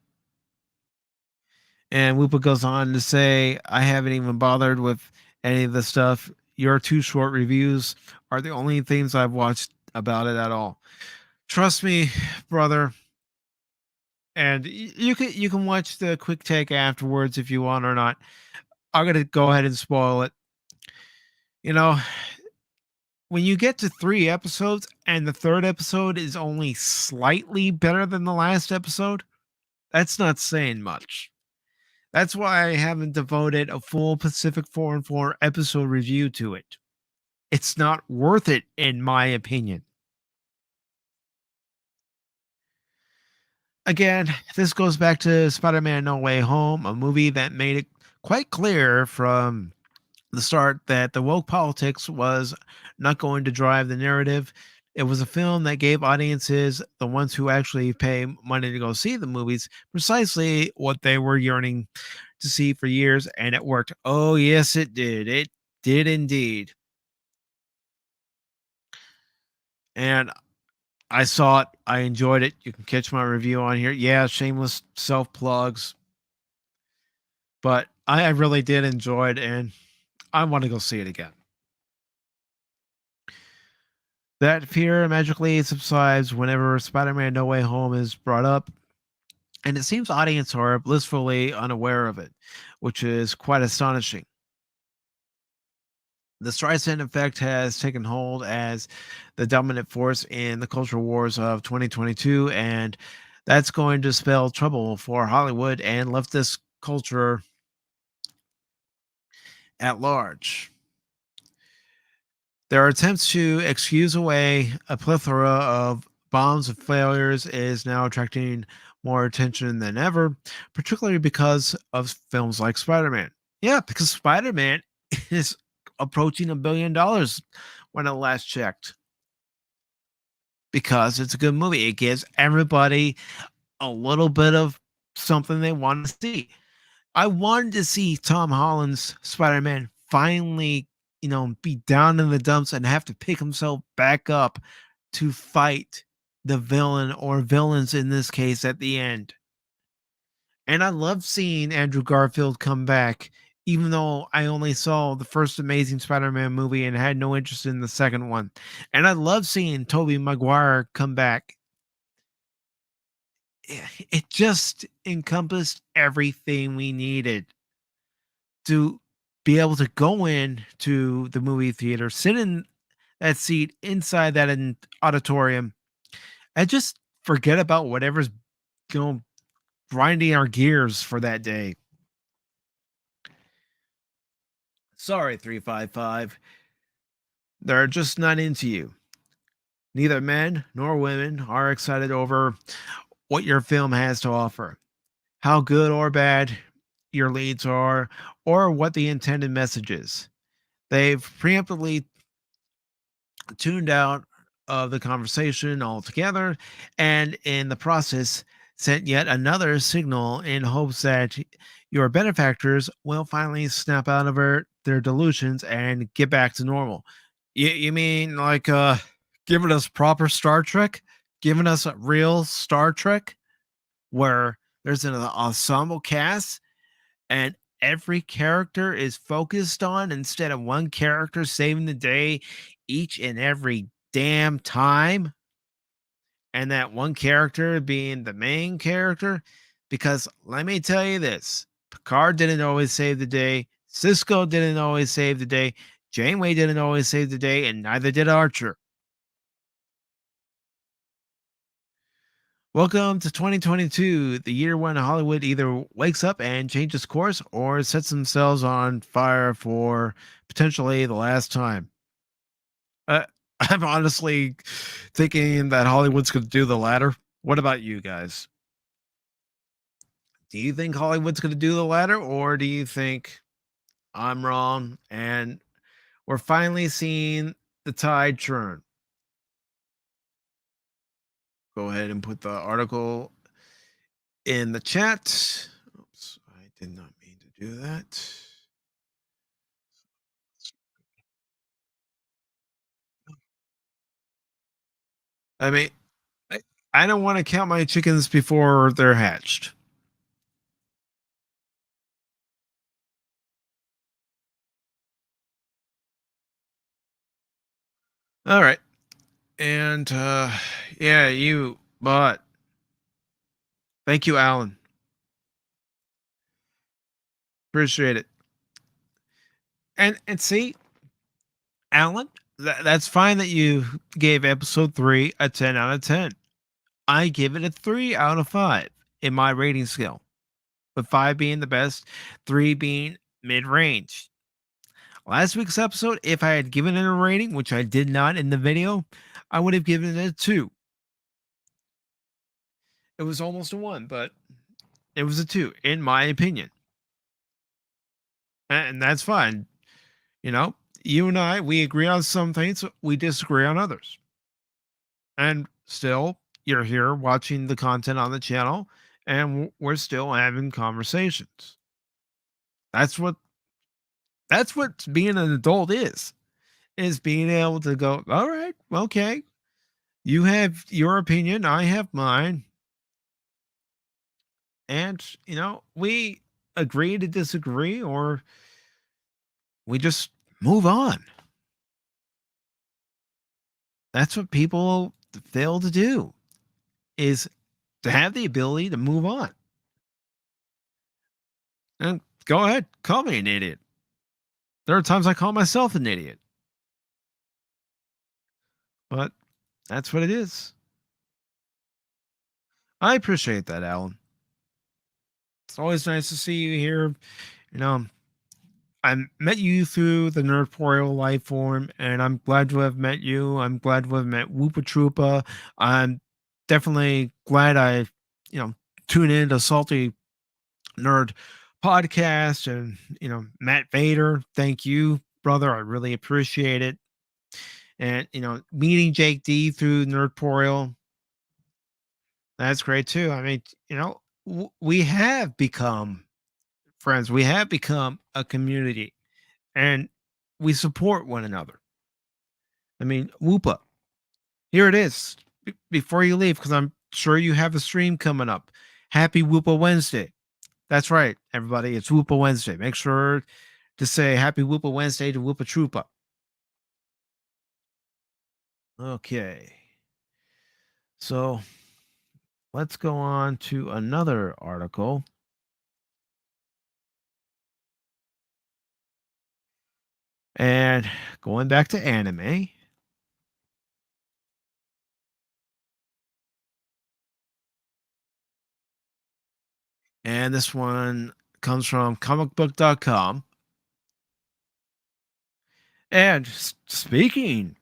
And Whoopa goes on to say, I haven't even bothered with any of the stuff. Your two short reviews are the only things I've watched about it at all. Trust me, brother. And you can watch the quick take afterwards if you want or not. I'm gonna go ahead and spoil it. You know, when you get to 3 episodes and the third episode is only slightly better than the last episode, that's not saying much. That's why I haven't devoted a full Pacific414 episode review to it. It's not worth it, in my opinion. Again, this goes back to Spider-Man No Way Home, a movie that made it quite clear from the start that the woke politics was not going to drive the narrative. It was a film that gave audiences, the ones who actually pay money to go see the movies, precisely what they were yearning to see for years, and it worked. Oh, yes, it did. It did indeed. And I saw it. I enjoyed it. You can catch my review on here. Yeah, shameless self plugs, but I really did enjoy it, and I want to go see it again. That fear magically subsides whenever Spider Man No Way Home is brought up, and it seems audience are blissfully unaware of it, which is quite astonishing. The Streisand effect has taken hold as the dominant force in the culture wars of 2022, and that's going to spell trouble for Hollywood and leftist culture at large. Their attempts to excuse away a plethora of bombs and failures is now attracting more attention than ever, particularly because of films like Spider Man. Yeah, because Spider Man is approaching $1 billion when I last checked. Because it's a good movie. It gives everybody a little bit of something they want to see. I wanted to see Tom Holland's Spider-Man finally, be down in the dumps and have to pick himself back up to fight the villain or villains in this case at the end. And I love seeing Andrew Garfield come back, even though I only saw the first Amazing Spider-Man movie and had no interest in the second one. And I love seeing Tobey Maguire come back. It just encompassed everything we needed to be able to go in to the movie theater, sit in that seat inside that auditorium, and just forget about whatever's grinding our gears for that day. Sorry, 355. They're just not into you. Neither men nor women are excited over what your film has to offer, how good or bad your leads are, or what the intended message is. They've preemptively tuned out of the conversation altogether, and in the process, sent yet another signal in hopes that your benefactors will finally snap out of their delusions and get back to normal. You mean like giving us proper Star Trek? Giving us a real Star Trek where there's an ensemble cast and every character is focused on instead of one character saving the day each and every damn time, and that one character being the main character. Because let me tell you this, Picard didn't always save the day, Cisco didn't always save the day, Janeway didn't always save the day, and neither did Archer. Welcome to 2022, the year when Hollywood either wakes up and changes course or sets themselves on fire for potentially the last time. Uh, I'm honestly thinking that Hollywood's going to do the latter. What about you guys? Do you think Hollywood's going to do the latter, or do you think I'm wrong and we're finally seeing the tide turn? Go ahead and put the article in the chat. Oops, I did not mean to do that. I mean, I, I don't want to count my chickens before they're hatched. All right. And yeah, but thank you, Alan. Appreciate it. And see, Alan, that's fine that you gave episode 3 a 10 out of 10. I give it a 3 out of 5 in my rating scale, with 5 being the best, 3 being mid range. Last week's episode, if I had given it a rating, which I did not in the video, I would have given it a 2. It was almost a 1, but it was a 2, in my opinion. And that's fine. You know, you and I, we agree on some things, we disagree on others. And still, you're here watching the content on the channel, and we're still having conversations. That's what being an adult is being able to go, all right, okay, you have your opinion, I have mine, and we agree to disagree, or we just move on. That's what people fail to do, is to have the ability to move on. And go ahead, call me an idiot. There are times I call myself an idiot, but that's what it is. I appreciate that, Alan. It's always nice to see you here. You know, I met you through the Nerdporeal life form, and I'm glad to have met you. I'm glad to have met Woopa Troopa. I'm definitely glad I, tune in to Salty Nerd podcast, and Matt Vader. Thank you, brother. I really appreciate it. And meeting Jake D through Nerdporeal, that's great too. I mean, we have become friends. We have become a community, and we support one another. I mean, Whoopa, here it is. Before you leave, because I'm sure you have a stream coming up. Happy Whoopa Wednesday. That's right, everybody. It's Whoopa Wednesday. Make sure to say Happy Whoopa Wednesday to Whoopa Troopa. Okay. So let's go on to another article. And going back to anime. And this one comes from comicbook.com. And speaking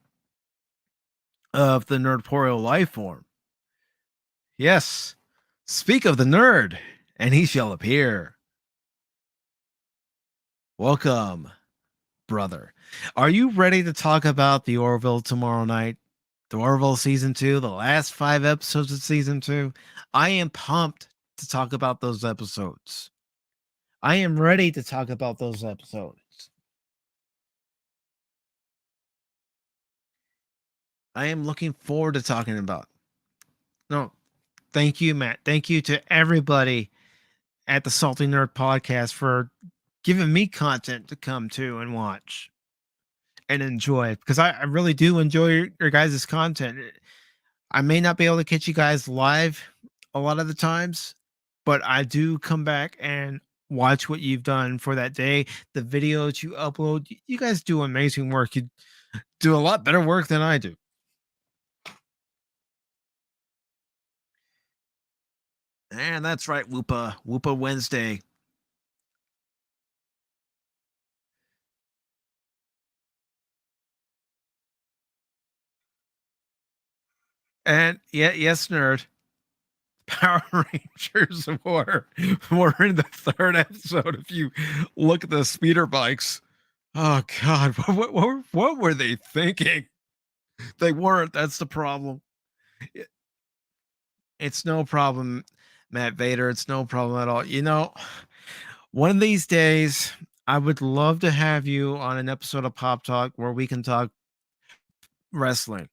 of the nerdporeal life form, yes, speak of the nerd, and he shall appear. Welcome, brother. Are you ready to talk about the Orville tomorrow night? The Orville season 2, the last 5 episodes of season 2. I am pumped to talk about those episodes. I am ready to talk about those episodes. I am looking forward to talking about. No, thank you, Matt. Thank you to everybody at the Salty Nerd Podcast for giving me content to come to and watch and enjoy, because I really do enjoy your guys' content. I may not be able to catch you guys live a lot of the times, but I do come back and watch what you've done for that day. The videos you upload, you guys do amazing work. You do a lot better work than I do. And that's right, Whoopa Wednesday. And yeah, yes, nerd. Power Rangers were in the 3rd episode. If you look at the speeder bikes, oh god, what were they thinking? They weren't. That's the problem. It's no problem, Matt Vader. It's no problem at all. One of these days, I would love to have you on an episode of Pop Talk where we can talk wrestling,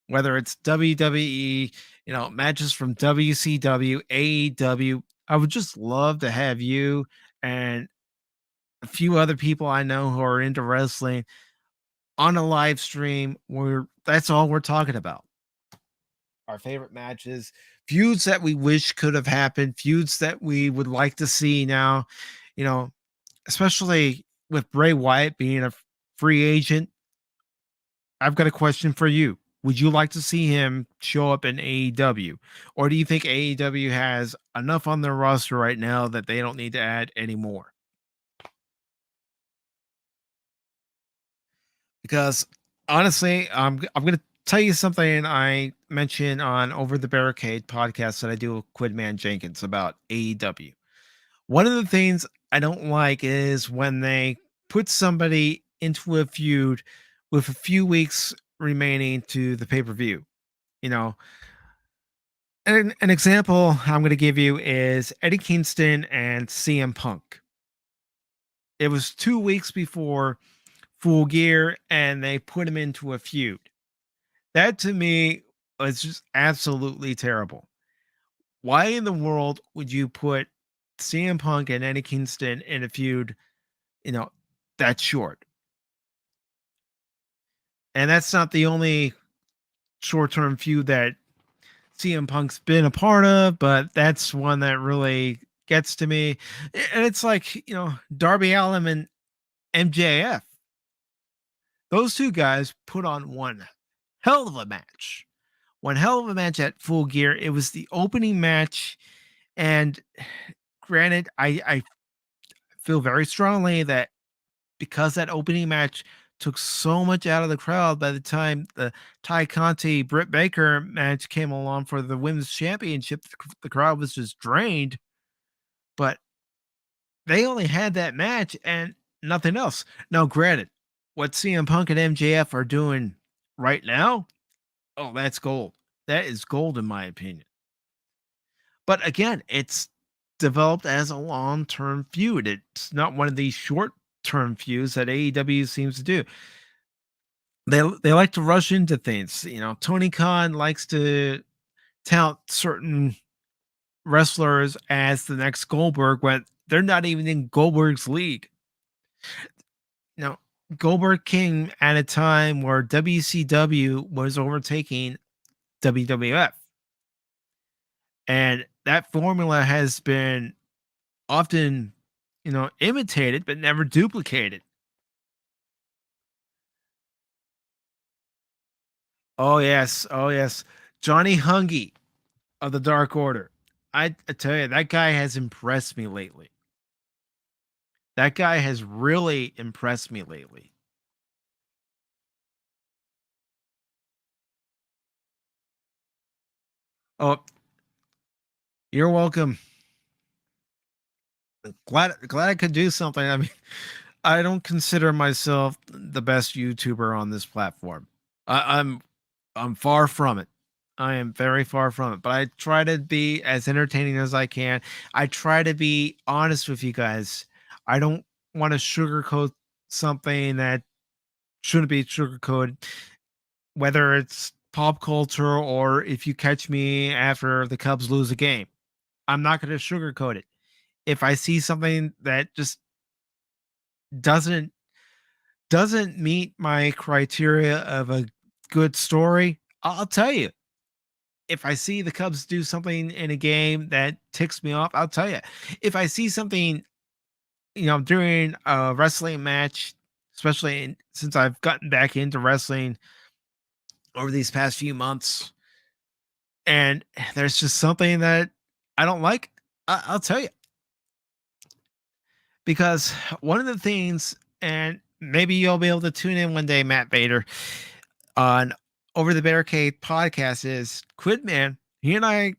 whether it's WWE, matches from WCW, AEW. I would just love to have you and a few other people I know who are into wrestling on a live stream where that's all we're talking about. Our favorite matches, feuds that we wish could have happened, feuds that we would like to see now, you know, especially with Bray Wyatt being a free agent. I've got a question for you. Would you like to see him show up in AEW? Or do you think AEW has enough on their roster right now that they don't need to add any more? Because honestly, I'm going to tell you something I mentioned on Over the Barricade podcast that I do with Quidman Jenkins about AEW. One of the things I don't like is when they put somebody into a feud with a few weeks remaining to the pay-per-view. You know, an example I'm going to give you is Eddie Kingston and CM Punk. It was 2 weeks before Full Gear, and they put him into a feud. That to me was just absolutely terrible. Why in the world would you put CM Punk and Eddie Kingston in a feud, you know, that short? And that's not the only short-term feud that CM Punk's been a part of, but that's one that really gets to me. And it's like, Darby Allin and MJF. Those two guys put on one hell of a match. One hell of a match at Full Gear. It was the opening match. And granted, I feel very strongly that because that opening match took so much out of the crowd, by the time the Ty Conti Britt Baker match came along for the women's championship, the crowd was just drained. But they only had that match and nothing else. Now, granted, what CM Punk and MJF are doing right now, oh, that's gold. That is gold in my opinion. But again, it's developed as a long-term feud. It's not one of these short-term feuds that AEW seems to do. They like to rush into things. Tony Khan likes to tout certain wrestlers as the next Goldberg when they're not even in Goldberg's league. Now, Goldberg came at a time where WCW was overtaking WWF. And that formula has been often, imitated but never duplicated. Oh yes, oh yes. Johnny Hungy of the Dark Order. I tell you, that guy has impressed me lately. That guy has really impressed me lately. Oh, you're welcome. Glad I could do something. I mean, I don't consider myself the best YouTuber on this platform. I'm far from it. I am very far from it, but I try to be as entertaining as I can. I try to be honest with you guys. I don't want to sugarcoat something that shouldn't be sugarcoated, whether it's pop culture or if you catch me after the Cubs lose a game. I'm not going to sugarcoat it. If I see something that just doesn't meet my criteria of a good story, I'll tell you. If I see the Cubs do something in a game that ticks me off, I'll tell you. If I see something, during a wrestling match, especially since I've gotten back into wrestling over these past few months, and there's just something that I don't like, I'll tell you. Because one of the things, and maybe you'll be able to tune in one day, Matt Bader, on Over the Barricade podcast, is Quidman. He and I,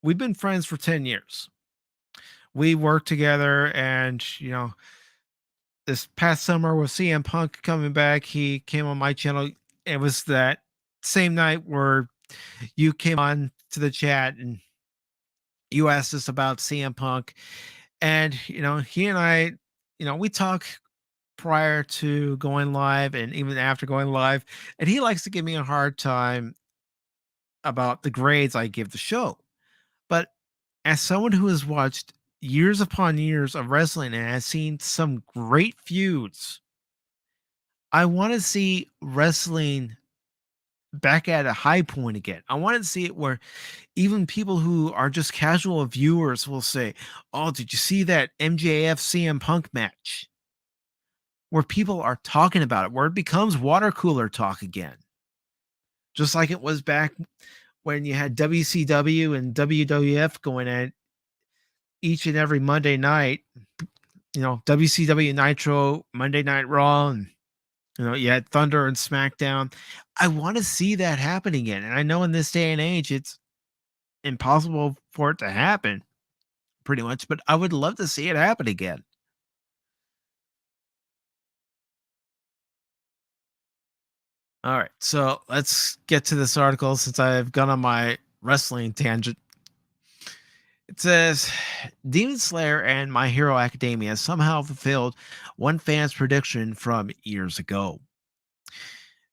we've been friends for 10 years. We worked together, and this past summer with CM Punk coming back, he came on my channel. It was that same night where you came on to the chat and you asked us about CM Punk. And he and I, we talk prior to going live and even after going live, and he likes to give me a hard time about the grades I give the show. But as someone who has watched years upon years of wrestling and has seen some great feuds, I want to see wrestling back at a high point again. I want to see it where even people who are just casual viewers will say, "Oh, did you see that MJF CM Punk match?" Where people are talking about it, where it becomes water cooler talk again. Just like it was back when you had WCW and WWF going at each and every Monday night, WCW Nitro, Monday Night Raw, and You had Thunder and SmackDown. I want to see that happen again. And I know in this day and age, it's impossible for it to happen pretty much, but I would love to see it happen again. All right. So let's get to this article since I've gone on my wrestling tangent. It says Demon Slayer and My Hero Academia somehow fulfilled one fan's prediction from years ago.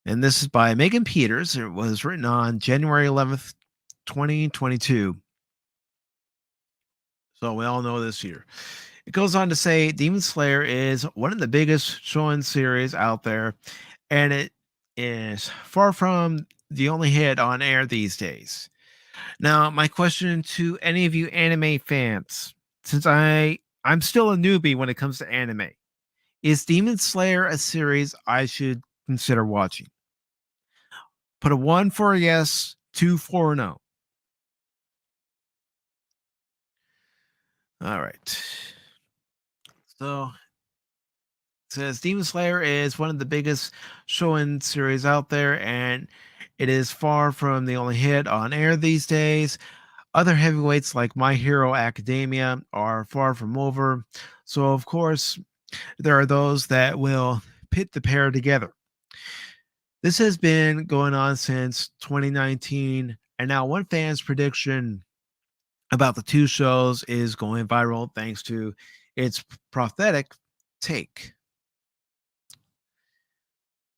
And this is by Megan Peters. It was written on January 11th, 2022. So we all know this year. It goes on to say Demon Slayer is one of the biggest shonen series out there, and it is far from the only hit on air these days. Now, my question to any of you anime fans, since I'm still a newbie when it comes to anime, is Demon Slayer a series I should consider watching? Put a 1 for a yes, 2 for a no. All right. So it says Demon Slayer is one of the biggest shonen series out there, and it is far from the only hit on air these days. Other heavyweights like My Hero Academia are far from over. So, of course, there are those that will pit the pair together. This has been going on since 2019, and now one fan's prediction about the two shows is going viral thanks to its prophetic take.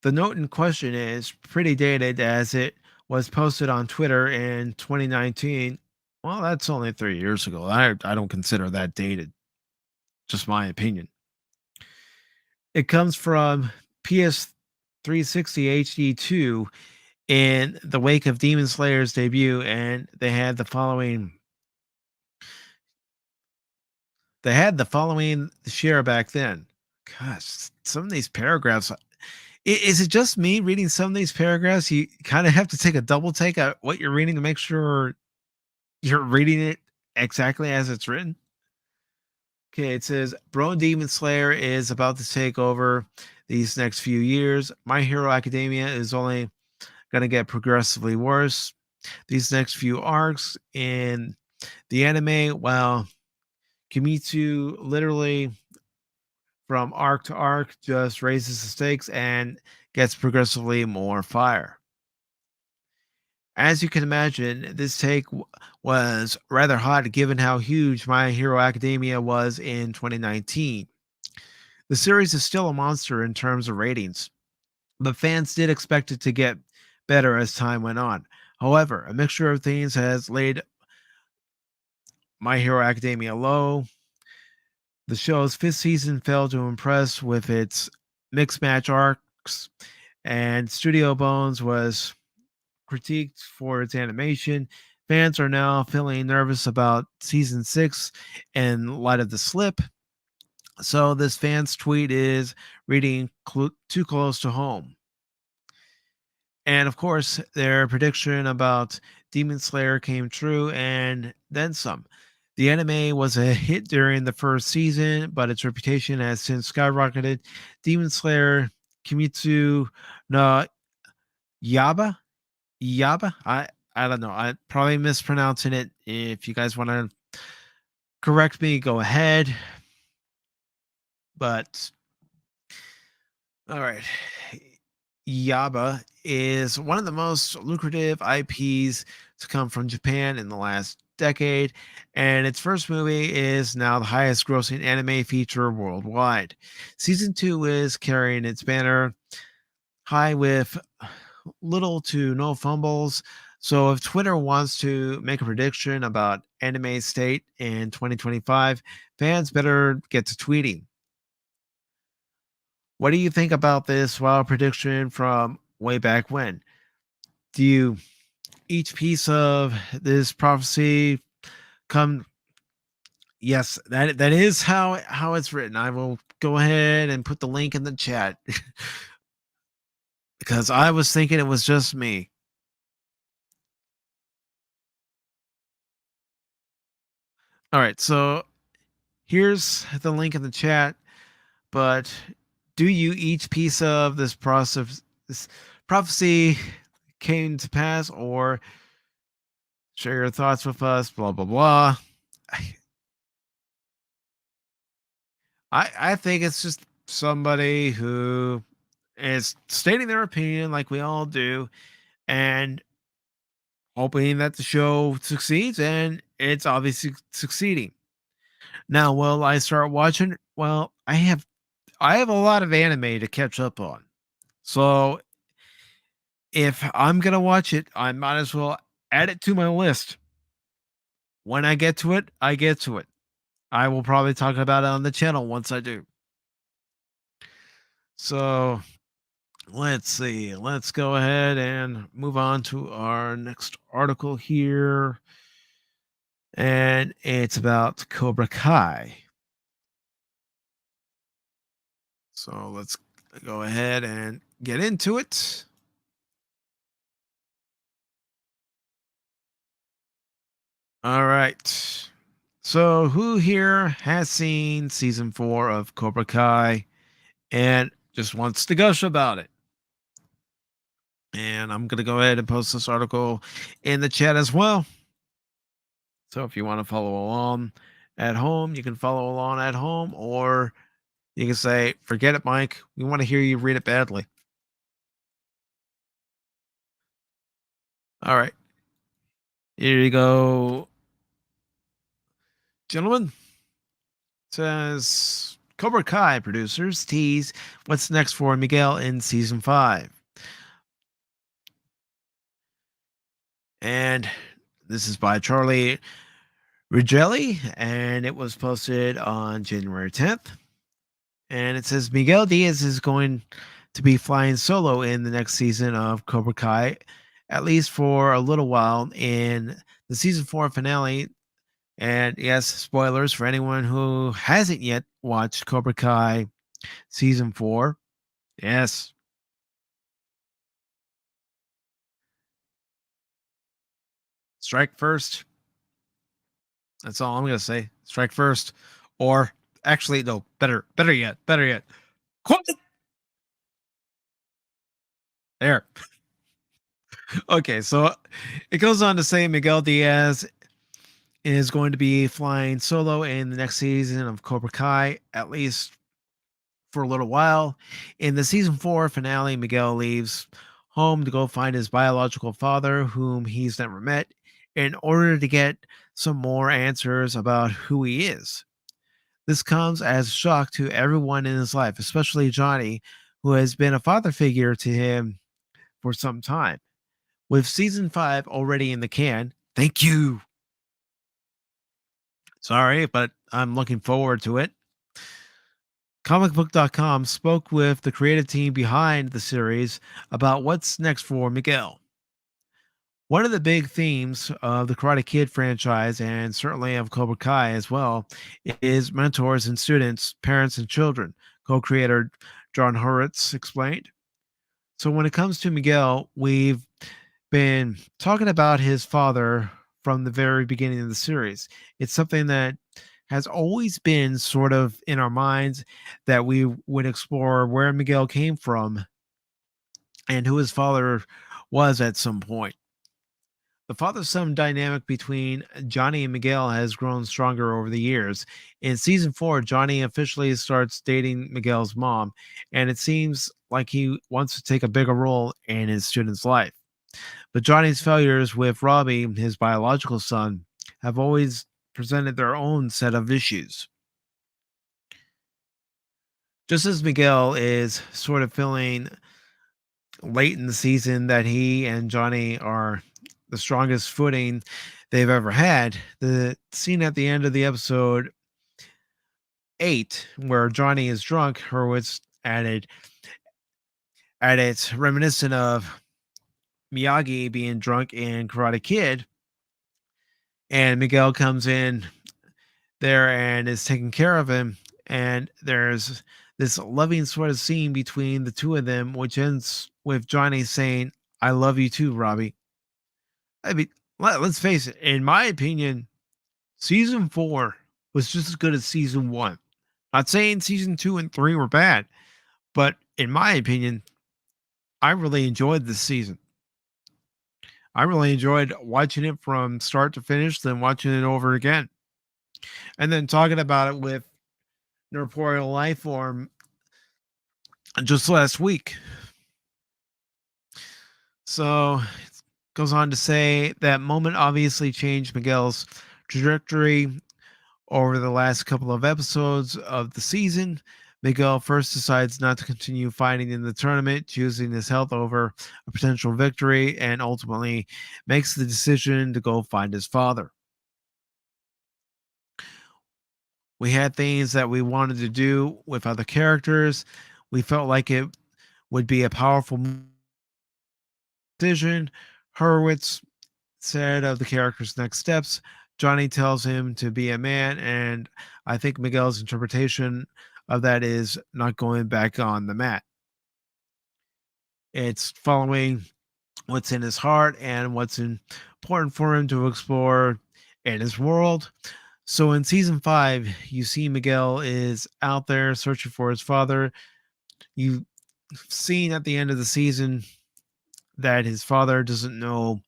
The note in question is pretty dated as it was posted on Twitter in 2019. Well, that's only 3 years ago. I don't consider that dated. Just my opinion. It comes from PS360 HD2 in the wake of Demon Slayer's debut, and they had the following share back then. Gosh, some of these paragraphs. Is it just me reading some of these paragraphs? You kind of have to take a double take at what you're reading to make sure you're reading it exactly as it's written. Okay, it says Bro Demon Slayer is about to take over these next few years. My Hero Academia is only going to get progressively worse. These next few arcs in the anime, well, Kimitsu literally from arc to arc just raises the stakes and gets progressively more fire. As you can imagine, this take was rather hot given how huge My Hero Academia was in 2019. The series is still a monster in terms of ratings, but fans did expect it to get better as time went on. However, a mixture of things has laid My Hero Academia low. The show's fifth season failed to impress with its mixed match arcs, and Studio Bones was critiqued for its animation. Fans are now feeling nervous about season 6 in light of the slip. So this fan's tweet is reading too close to home. And of course, their prediction about Demon Slayer came true and then some. The anime was a hit during the first season, but its reputation has since skyrocketed. Demon Slayer Kimitsu no Yaba. I don't know. I probably mispronouncing it. If you guys want to correct me, go ahead. But all right. Yaba is one of the most lucrative IPs to come from Japan in the last decade, and its first movie is now the highest grossing anime feature worldwide. Season 2 is carrying its banner high with little to no fumbles. So if Twitter wants to make a prediction about anime state in 2025, fans better get to tweeting. What do you think about this wild prediction from way back when? Do you each piece of this prophecy come? Yes, that is how it's written. I will go ahead and put the link in the chat because I was thinking it was just me. All right, so here's the link in the chat, but do you each piece of this process, this prophecy came to pass, or share your thoughts with us? Blah blah blah. I think it's just somebody who is stating their opinion, like we all do, and hoping that the show succeeds, and it's obviously succeeding. Now, will I start watching? Well, I have a lot of anime to catch up on. So if I'm gonna watch it, I might as well add it to my list. When I get to it, I get to it. I will probably talk about it on the channel once I do. So let's see. Let's go ahead and move on to our next article here. And it's about Cobra Kai. So let's go ahead and get into it. All right. So, who here has seen season 4 of Cobra Kai and just wants to gush about it? And I'm going to go ahead and post this article in the chat as well. So, if you want to follow along at home, you can follow along at home, or you can say, forget it, Mike. We want to hear you read it badly. All right. Here you go, gentlemen. It says Cobra Kai producers tease what's next for Miguel in season 5. And this is by Charlie Rigelli, and it was posted on January 10th. And it says Miguel Diaz is going to be flying solo in the next season of Cobra Kai, at least for a little while in the season 4 finale. And yes, spoilers for anyone who hasn't yet watched Cobra Kai season 4. Yes. Strike first. That's all I'm going to say. Strike first. Or actually, no, better yet. Quit. There. Okay, so it goes on to say Miguel Diaz is going to be flying solo in the next season of Cobra Kai, at least for a little while. In the season 4 finale, Miguel leaves home to go find his biological father, whom he's never met, in order to get some more answers about who he is. This comes as a shock to everyone in his life, especially Johnny, who has been a father figure to him for some time. With season 5 already in the can, thank you. Sorry, but I'm looking forward to it. Comicbook.com spoke with the creative team behind the series about what's next for Miguel. One of the big themes of the Karate Kid franchise, and certainly of Cobra Kai as well, is mentors and students, parents and children, co creator John Horitz explained. So, when it comes to Miguel, we've been talking about his father from the very beginning of the series. It's something that has always been sort of in our minds, that we would explore where Miguel came from and who his father was at some point. The father son dynamic between Johnny and Miguel has grown stronger over the years. In season 4, Johnny officially starts dating Miguel's mom, and it seems like he wants to take a bigger role in his student's life. But Johnny's failures with Robbie, his biological son, have always presented their own set of issues. Just as Miguel is sort of feeling late in the season that he and Johnny are the strongest footing they've ever had, the scene at the end of the episode 8, where Johnny is drunk, Hurwitz added reminiscent of Miyagi being drunk in Karate Kid, and Miguel comes in there and is taking care of him, and there's this loving sort of scene between the two of them, which ends with Johnny saying, I love you too, Robbie. I mean, let's face it, in my opinion, season 4 was just as good as season 1. Not saying season 2 and 3 were bad, But in my opinion, I really enjoyed this season. I really enjoyed watching it from start to finish, then watching it over again, and then talking about it with Nerporial Lifeform just last week. So it goes on to say that moment obviously changed Miguel's trajectory over the last couple of episodes of the season. Miguel first decides not to continue fighting in the tournament, choosing his health over a potential victory, and ultimately makes the decision to go find his father. We had things that we wanted to do with other characters. We felt like it would be a powerful decision. Hurwitz said of the character's next steps, Johnny tells him to be a man, and I think Miguel's interpretation of that is not going back on the mat. It's following what's in his heart and what's important for him to explore in his world. So in season 5, you see Miguel is out there searching for his father. You've seen at the end of the season that his father doesn't know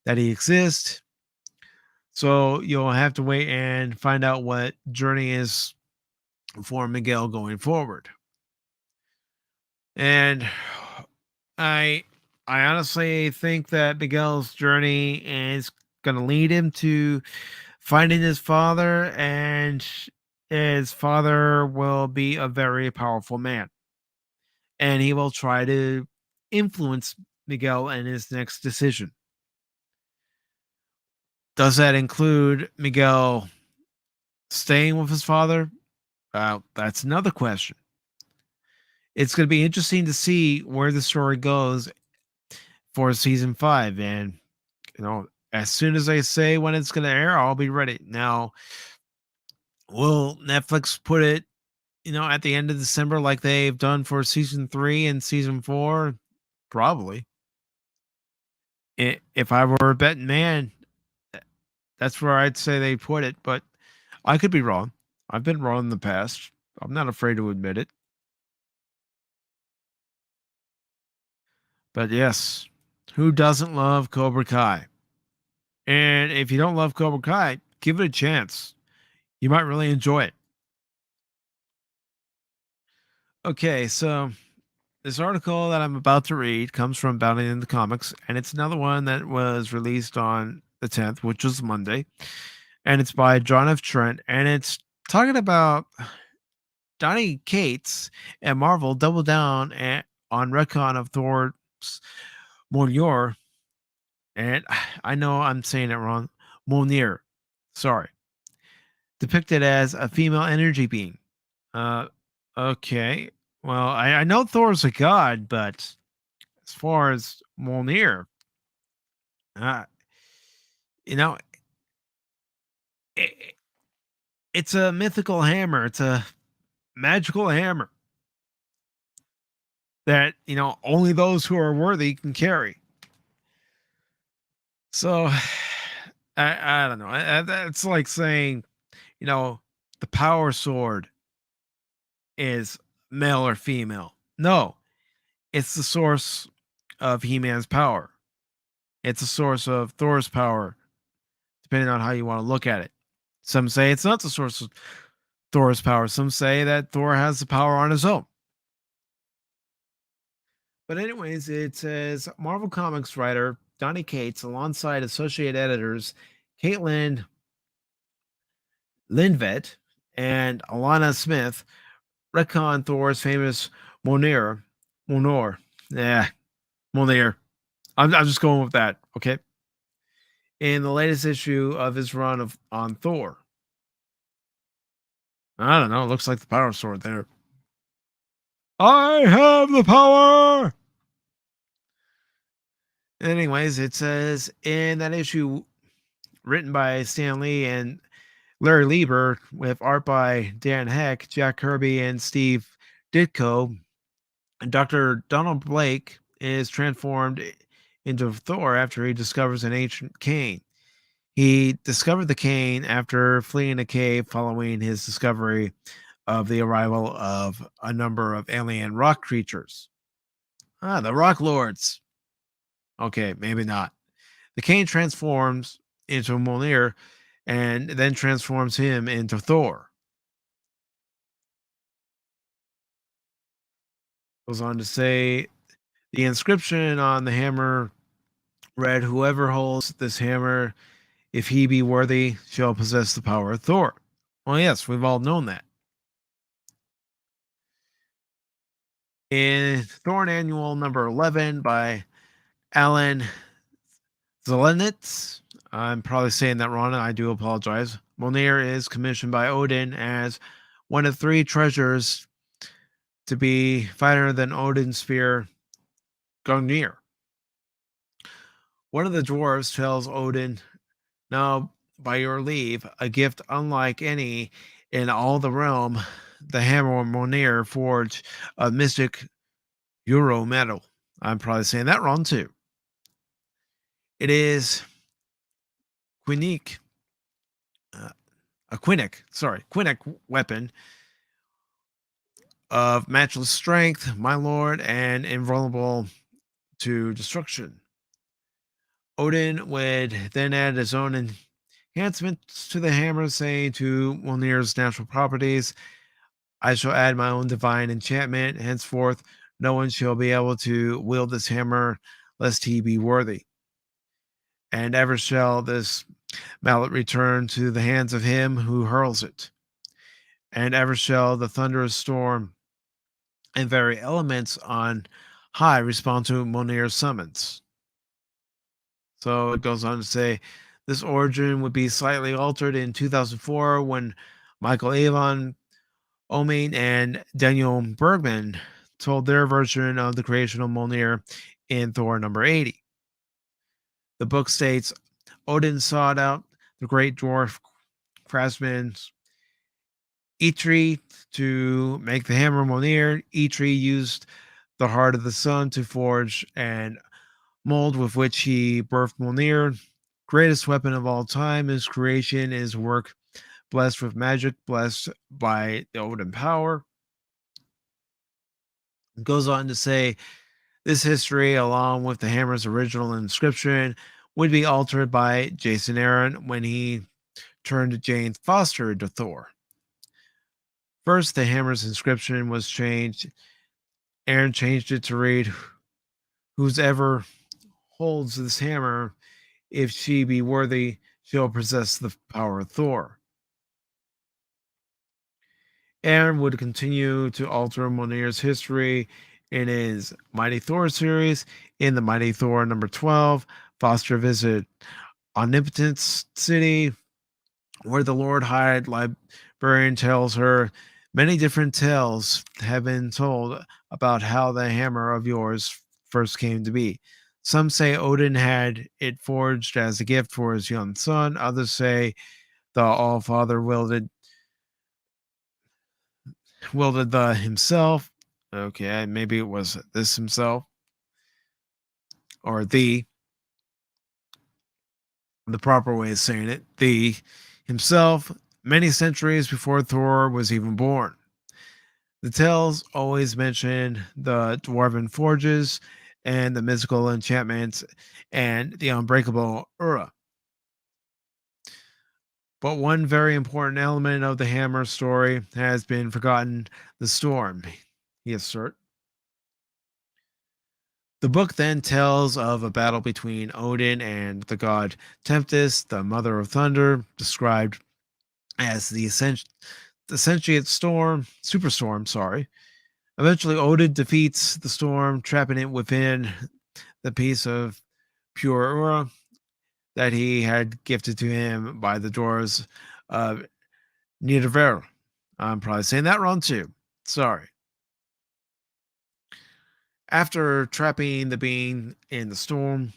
that he exists. So you'll have to wait and find out what journey is for Miguel going forward. And I I honestly think that Miguel's journey is going to lead him to finding his father, and his father will be a very powerful man, and he will try to influence Miguel in his next decision. Does that include Miguel staying with his father? That's another question. It's going to be interesting to see where the story goes for season 5. And, as soon as I say when it's going to air, I'll be ready. Now, will Netflix put it, at the end of December like they've done for season 3 and season 4? Probably. If I were a betting man, that's where I'd say they put it, but I could be wrong. I've been wrong in the past. I'm not afraid to admit it. But yes, who doesn't love Cobra Kai? And if you don't love Cobra Kai, give it a chance. You might really enjoy it. Okay, so this article that I'm about to read comes from Bounty in the Comics, and it's another one that was released on the 10th, which was Monday. And it's by John F. Trent, and it's talking about Donny Cates and Marvel double down on retcon of Thor's Mjolnir. And I know I'm saying it wrong. Mjolnir. Sorry. Depicted as a female energy being. Uh, okay. Well, I know Thor's a god, but as far as Mjolnir, uh, you know, it, it's a mythical hammer. It's a magical hammer that, only those who are worthy can carry. So, I don't know. That's like saying, the power sword is male or female. No, it's the source of He-Man's power. It's a source of Thor's power, depending on how you want to look at it. Some say it's not the source of Thor's power. Some say that Thor has the power on his own. But anyways, it says Marvel Comics writer Donny Cates, alongside associate editors Caitlin Lindvet and Alana Smith, retcon Thor's famous Mjolnir. Yeah, Mjolnir. I'm just going with that. Okay. In the latest issue of his run on Thor. I don't know. It looks like the power sword there. I have the power. Anyways, it says in that issue written by Stan Lee and Larry Lieber with art by Dan Heck, Jack Kirby, and Steve Ditko, Dr. Donald Blake is transformed into Thor after he discovers an ancient cane. He discovered the cane after fleeing a cave following his discovery of the arrival of a number of alien rock creatures. Ah, the Rock Lords. Okay, maybe not. The Kane transforms into Mjolnir and then transforms him into Thor. Goes on to say the inscription on the hammer read, "Whoever holds this hammer, if he be worthy, shall possess the power of Thor." Well, yes, we've all known that. In Thorn Annual number 11 by Alan Zelenitz, I'm probably saying that wrong. I do apologize. Mjolnir is commissioned by Odin as one of three treasures to be finer than Odin's spear, Gungnir. One of the dwarves tells Odin, "Now, by your leave, a gift unlike any in all the realm, the hammer of Mjolnir forged of mystic Euro metal." I'm probably saying that wrong too. It is Quinique, a Quinic weapon of matchless strength, my lord, and invulnerable to destruction. Odin would then add his own enhancements to the hammer, saying to Mjolnir's natural properties, "I shall add my own divine enchantment. Henceforth, no one shall be able to wield this hammer lest he be worthy. And ever shall this mallet return to the hands of him who hurls it. And ever shall the thunderous storm and very elements on high respond to Mjolnir's summons." So it goes on to say this origin would be slightly altered in 2004 when Michael Avon, Omin, and Daniel Bergman told their version of the creation of Mjolnir in Thor number 80. The book states Odin sought out the great dwarf craftsman Eitri to make the hammer Mjolnir. Eitri used the heart of the sun to forge and mold with which he birthed Mjolnir, greatest weapon of all time. His creation is work blessed with magic, blessed by the Odin power. It goes on to say this history, along with the hammer's original inscription, would be altered by Jason Aaron when he turned Jane Foster into Thor. First, the hammer's inscription was changed. Aaron changed it to read, "Whoever holds this hammer, if she be worthy, she'll possess the power of Thor." Aaron would continue to alter Mjolnir's history in his Mighty Thor series. In the Mighty Thor number 12, Foster visit Omnipotence City, where the Lord High Librarian tells her many different tales have been told about how the hammer of yours first came to be. Some say Odin had it forged as a gift for his young son. Others say the All-Father wielded the himself. Okay, maybe it was this himself or the proper way of saying it, the himself, many centuries before Thor was even born. The tales always mention the dwarven forges and the mystical enchantments and the unbreakable Ura. But one very important element of the hammer story has been forgotten: the storm, he asserts. The book then tells of a battle between Odin and the god Tempest, the mother of thunder, described as the sentient superstorm, sorry. Eventually, Odin defeats the storm, trapping it within the piece of pure Ura that he had gifted to him by the dwarves of Nidavellir. I'm probably saying that wrong too. Sorry. After trapping the being in the storm,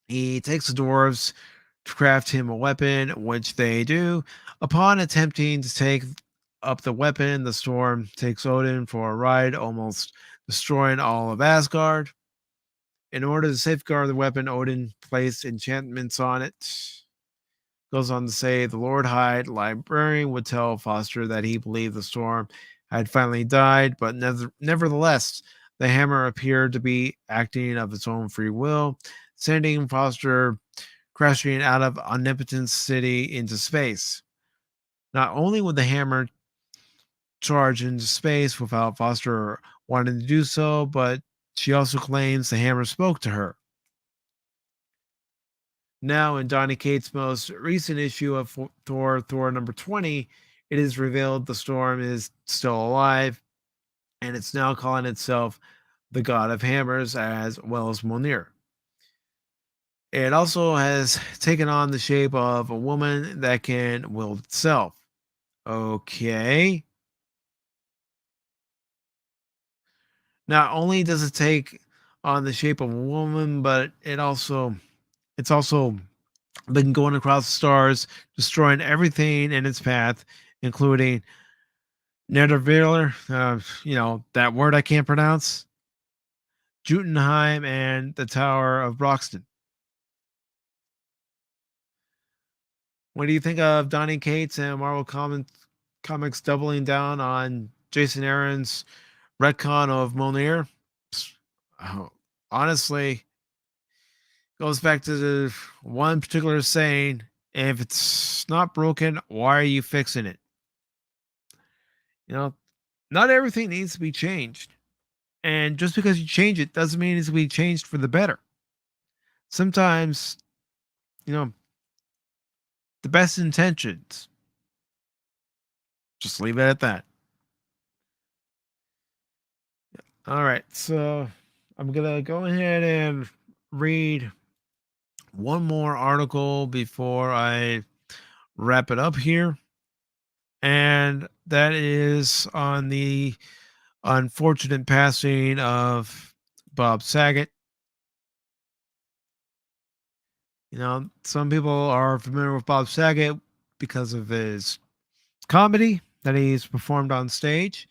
he takes the dwarves to craft him a weapon, which they do. Upon attempting to take up the weapon, the storm takes Odin for a ride, almost destroying all of Asgard. In order to safeguard the weapon, Odin placed enchantments on it. Goes on to say the Lord Hyde librarian would tell Foster that he believed the storm had finally died, but nevertheless, the hammer appeared to be acting of its own free will, sending Foster crashing out of Omnipotence City into space. Not only would the hammer charge into space without Foster wanting to do so, but she also claims the hammer spoke to her. Now, in Donny Cates' most recent issue of Thor number 20, it is revealed the storm is still alive and it's now calling itself the God of Hammers as well as MJOLNIR. It also has taken on the shape of a woman that can wield itself. Okay. Not only does it take on the shape of a woman, but it's also been going across the stars, destroying everything in its path, including Netherviller, that word I can't pronounce, Jotunheim, and the Tower of Broxton. What do you think of Donny Cates and Marvel Comics doubling down on Jason Aaron's retcon of MJOLNIR? Oh, honestly, goes back to the one particular saying: if it's not broken, why are you fixing it? You know, not everything needs to be changed. And just because you change it doesn't mean it's to be changed for the better. Sometimes, you know, the best intentions. Just leave it at that. All right. So I'm going to go ahead and read one more article before I wrap it up here. And that is on the unfortunate passing of Bob Saget. Some people are familiar with Bob Saget because of his comedy that he's performed on stage.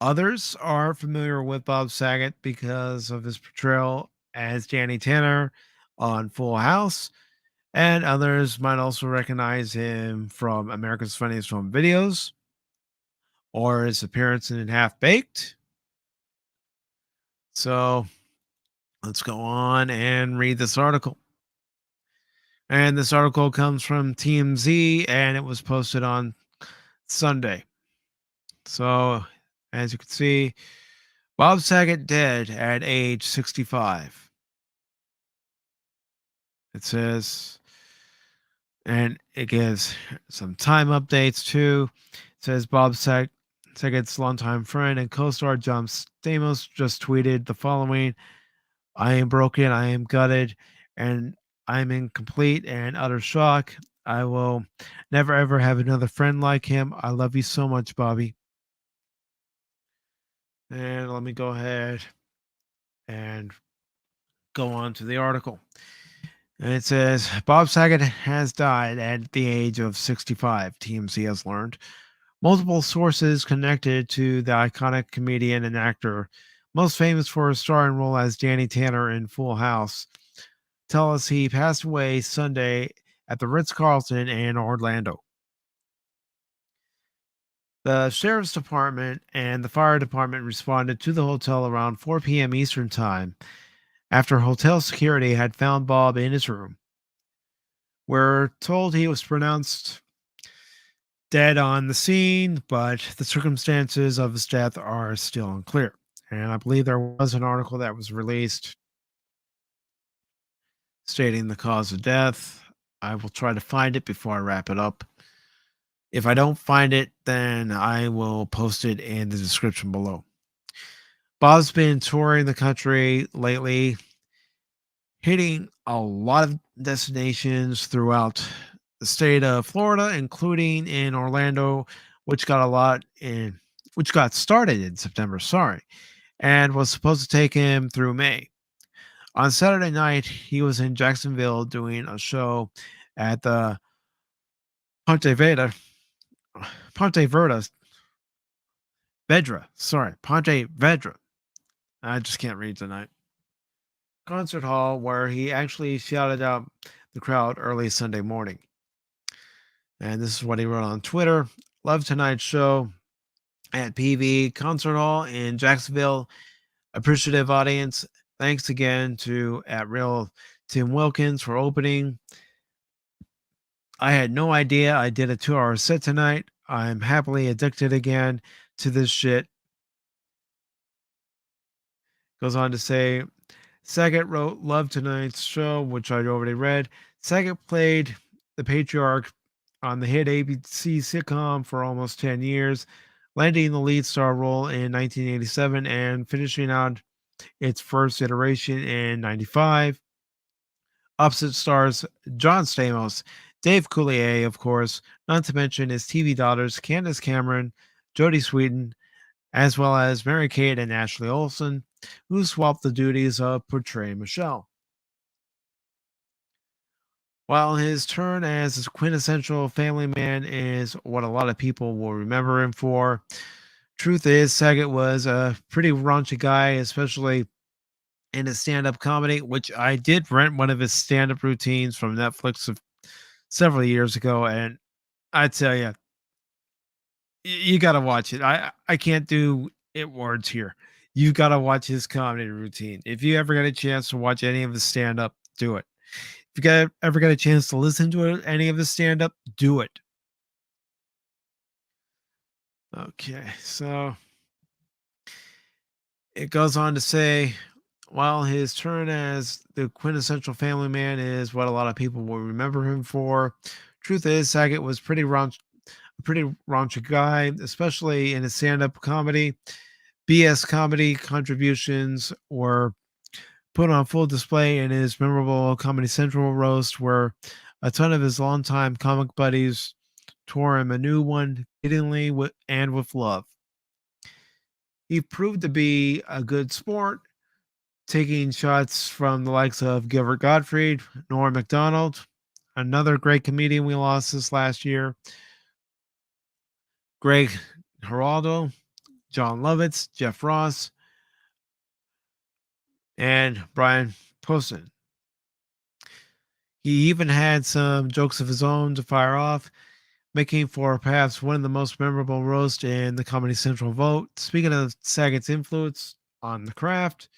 Others are familiar with Bob Saget because of his portrayal as Danny Tanner on Full House. And others might also recognize him from America's Funniest Home Videos or his appearance in Half Baked. So let's go on and read this article. And this article comes from TMZ and it was posted on Sunday. So, as you can see, Bob Saget dead at age 65. It says, and it gives some time updates too. It says Saget's longtime friend and co-star John Stamos just tweeted the following: "I am broken, I am gutted, and I'm in complete and utter shock. I will never ever have another friend like him. I love you so much, Bobby." And let me go ahead and go on to the article. And it says Bob Saget has died at the age of 65, TMZ has learned. Multiple sources connected to the iconic comedian and actor, most famous for his starring role as Danny Tanner in Full House, tell us he passed away Sunday at the Ritz-Carlton in Orlando. The sheriff's department and the fire department responded to the hotel around 4 p.m. Eastern Time after hotel security had found Bob in his room. We're told he was pronounced dead on the scene, but the circumstances of his death are still unclear. And I believe there was an article that was released stating the cause of death. I will try to find it before I wrap it up. If I don't find it, then I will post it in the description below. Bob's been touring the country lately, hitting a lot of destinations throughout the state of Florida, including in Orlando, which got started in September, and was supposed to take him through May. On Saturday night, he was in Jacksonville doing a show at the Ponte Vedra, Ponte Vedra. I just can't read tonight. Concert hall where he actually shouted out the crowd early Sunday morning. And this is what he wrote on Twitter. Love tonight's show at PV Concert Hall in Jacksonville. Appreciative audience. Thanks again to at Real Tim Wilkins for opening. I had no idea I did a 2-hour set tonight. I'm happily addicted again to this shit. Goes on to say, Saget wrote Love Tonight's show, which I'd already read. Saget played the patriarch on the hit ABC sitcom for almost 10 years, landing the lead star role in 1987 and finishing out its first iteration in 95. Opposite stars John Stamos, Dave Coulier, of course, not to mention his TV daughters Candace Cameron, Jodie Sweetin, as well as Mary Kate and Ashley Olsen, who swapped the duties of portraying Michelle. While his turn as a quintessential family man is what a lot of people will remember him for, truth is, Saget was a pretty raunchy guy, especially in his stand-up comedy, which I did rent one of his stand-up routines from Netflix several years ago, and I tell you, you got to watch it. I can't do it words here. You got to watch his comedy routine. If you ever get a chance to watch any of his stand-up, do it. If you ever get a chance to listen to any of his stand-up, do it. Okay, so it goes on to say, while his turn as the quintessential family man is what a lot of people will remember him for, truth is, Saget was a pretty raunchy guy, especially in his stand-up comedy. BS comedy contributions were put on full display in his memorable Comedy Central roast, where a ton of his longtime comic buddies tore him a new one, fittingly and with love. He proved to be a good sport, taking shots from the likes of Gilbert Gottfried, Norm MacDonald, another great comedian we lost this last year, Greg Giraldo, John Lovitz, Jeff Ross, and Brian Poston. He even had some jokes of his own to fire off, making for perhaps one of the most memorable roasts in the Comedy Central vote. Speaking of Saget's influence on the craft,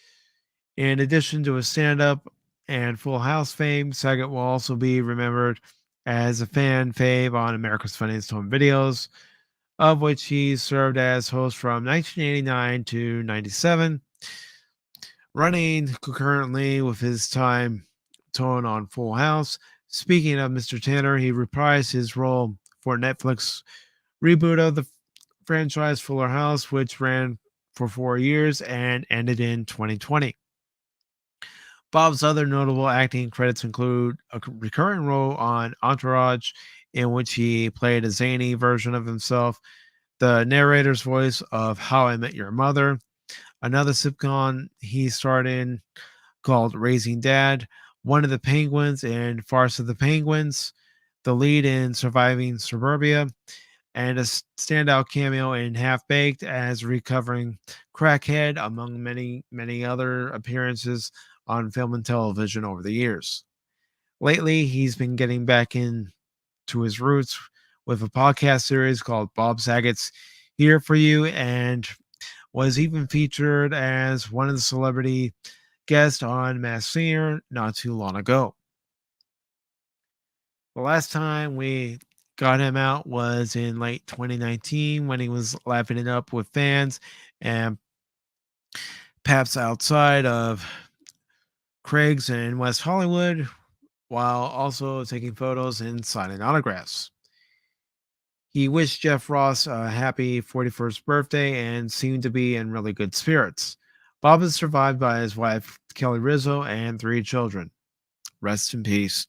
in addition to his stand-up and Full House fame, Saget will also be remembered as a fan fave on America's Funniest Home Videos, of which he served as host from 1989 to 97, running concurrently with his time tone on Full House. Speaking of Mr. Tanner, he reprised his role for Netflix reboot of the franchise Fuller House, which ran for 4 years and ended in 2020. Bob's other notable acting credits include a recurring role on Entourage, in which he played a zany version of himself, the narrator's voice of How I Met Your Mother, another sitcom he starred in called Raising Dad, one of the Penguins in Farce of the Penguins, the lead in Surviving Suburbia, and a standout cameo in Half Baked as a recovering crackhead, among many, many other appearances on film and television over the years. Lately, he's been getting back into his roots with a podcast series called Bob Saget's Here For You, and was even featured as one of the celebrity guests on Masked Singer not too long ago. The last time we got him out was in late 2019 when he was laughing it up with fans and perhaps outside of Craig's in West Hollywood, while also taking photos and signing autographs. He wished Jeff Ross a happy 41st birthday and seemed to be in really good spirits. Bob is survived by his wife, Kelly Rizzo, and 3 children. Rest in peace.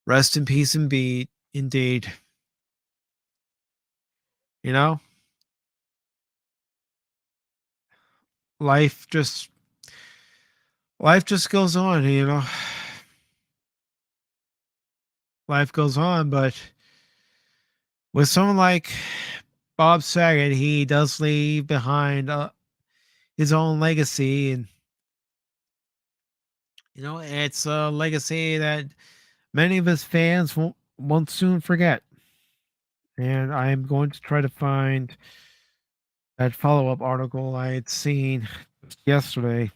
Rest in peace indeed. You know, life just goes on, you know. Life goes on, but with someone like Bob Saget, he does leave behind his own legacy, and you know, it's a legacy that many of his fans won't soon forget. and I am going to try to find that follow-up article I had seen yesterday.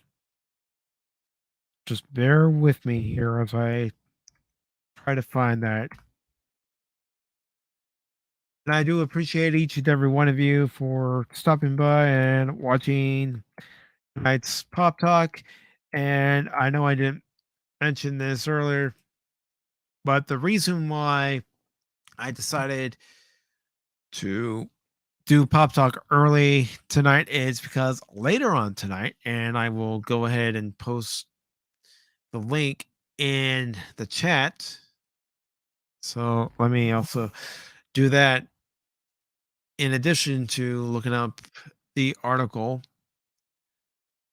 Just bear with me here as I try to find that. And I do appreciate each and every one of you for stopping by and watching tonight's Pop Talk. And I know I didn't mention this earlier, but the reason why I decided to do Pop Talk early tonight is because later on tonight, and I will go ahead and post the link in the chat. So let me also do that in addition to looking up the article.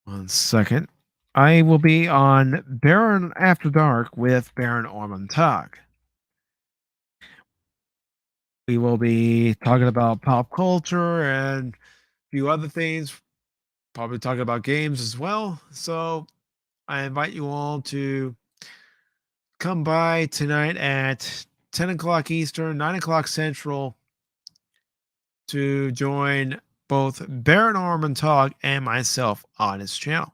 1 second. I will be on Baron After Dark with Baron Ormond Talk. We will be talking about pop culture and a few other things, probably talking about games as well. So I invite you all to come by tonight at 10 o'clock Eastern, 9 o'clock Central to join both Baron Ormond Talk and myself on his channel.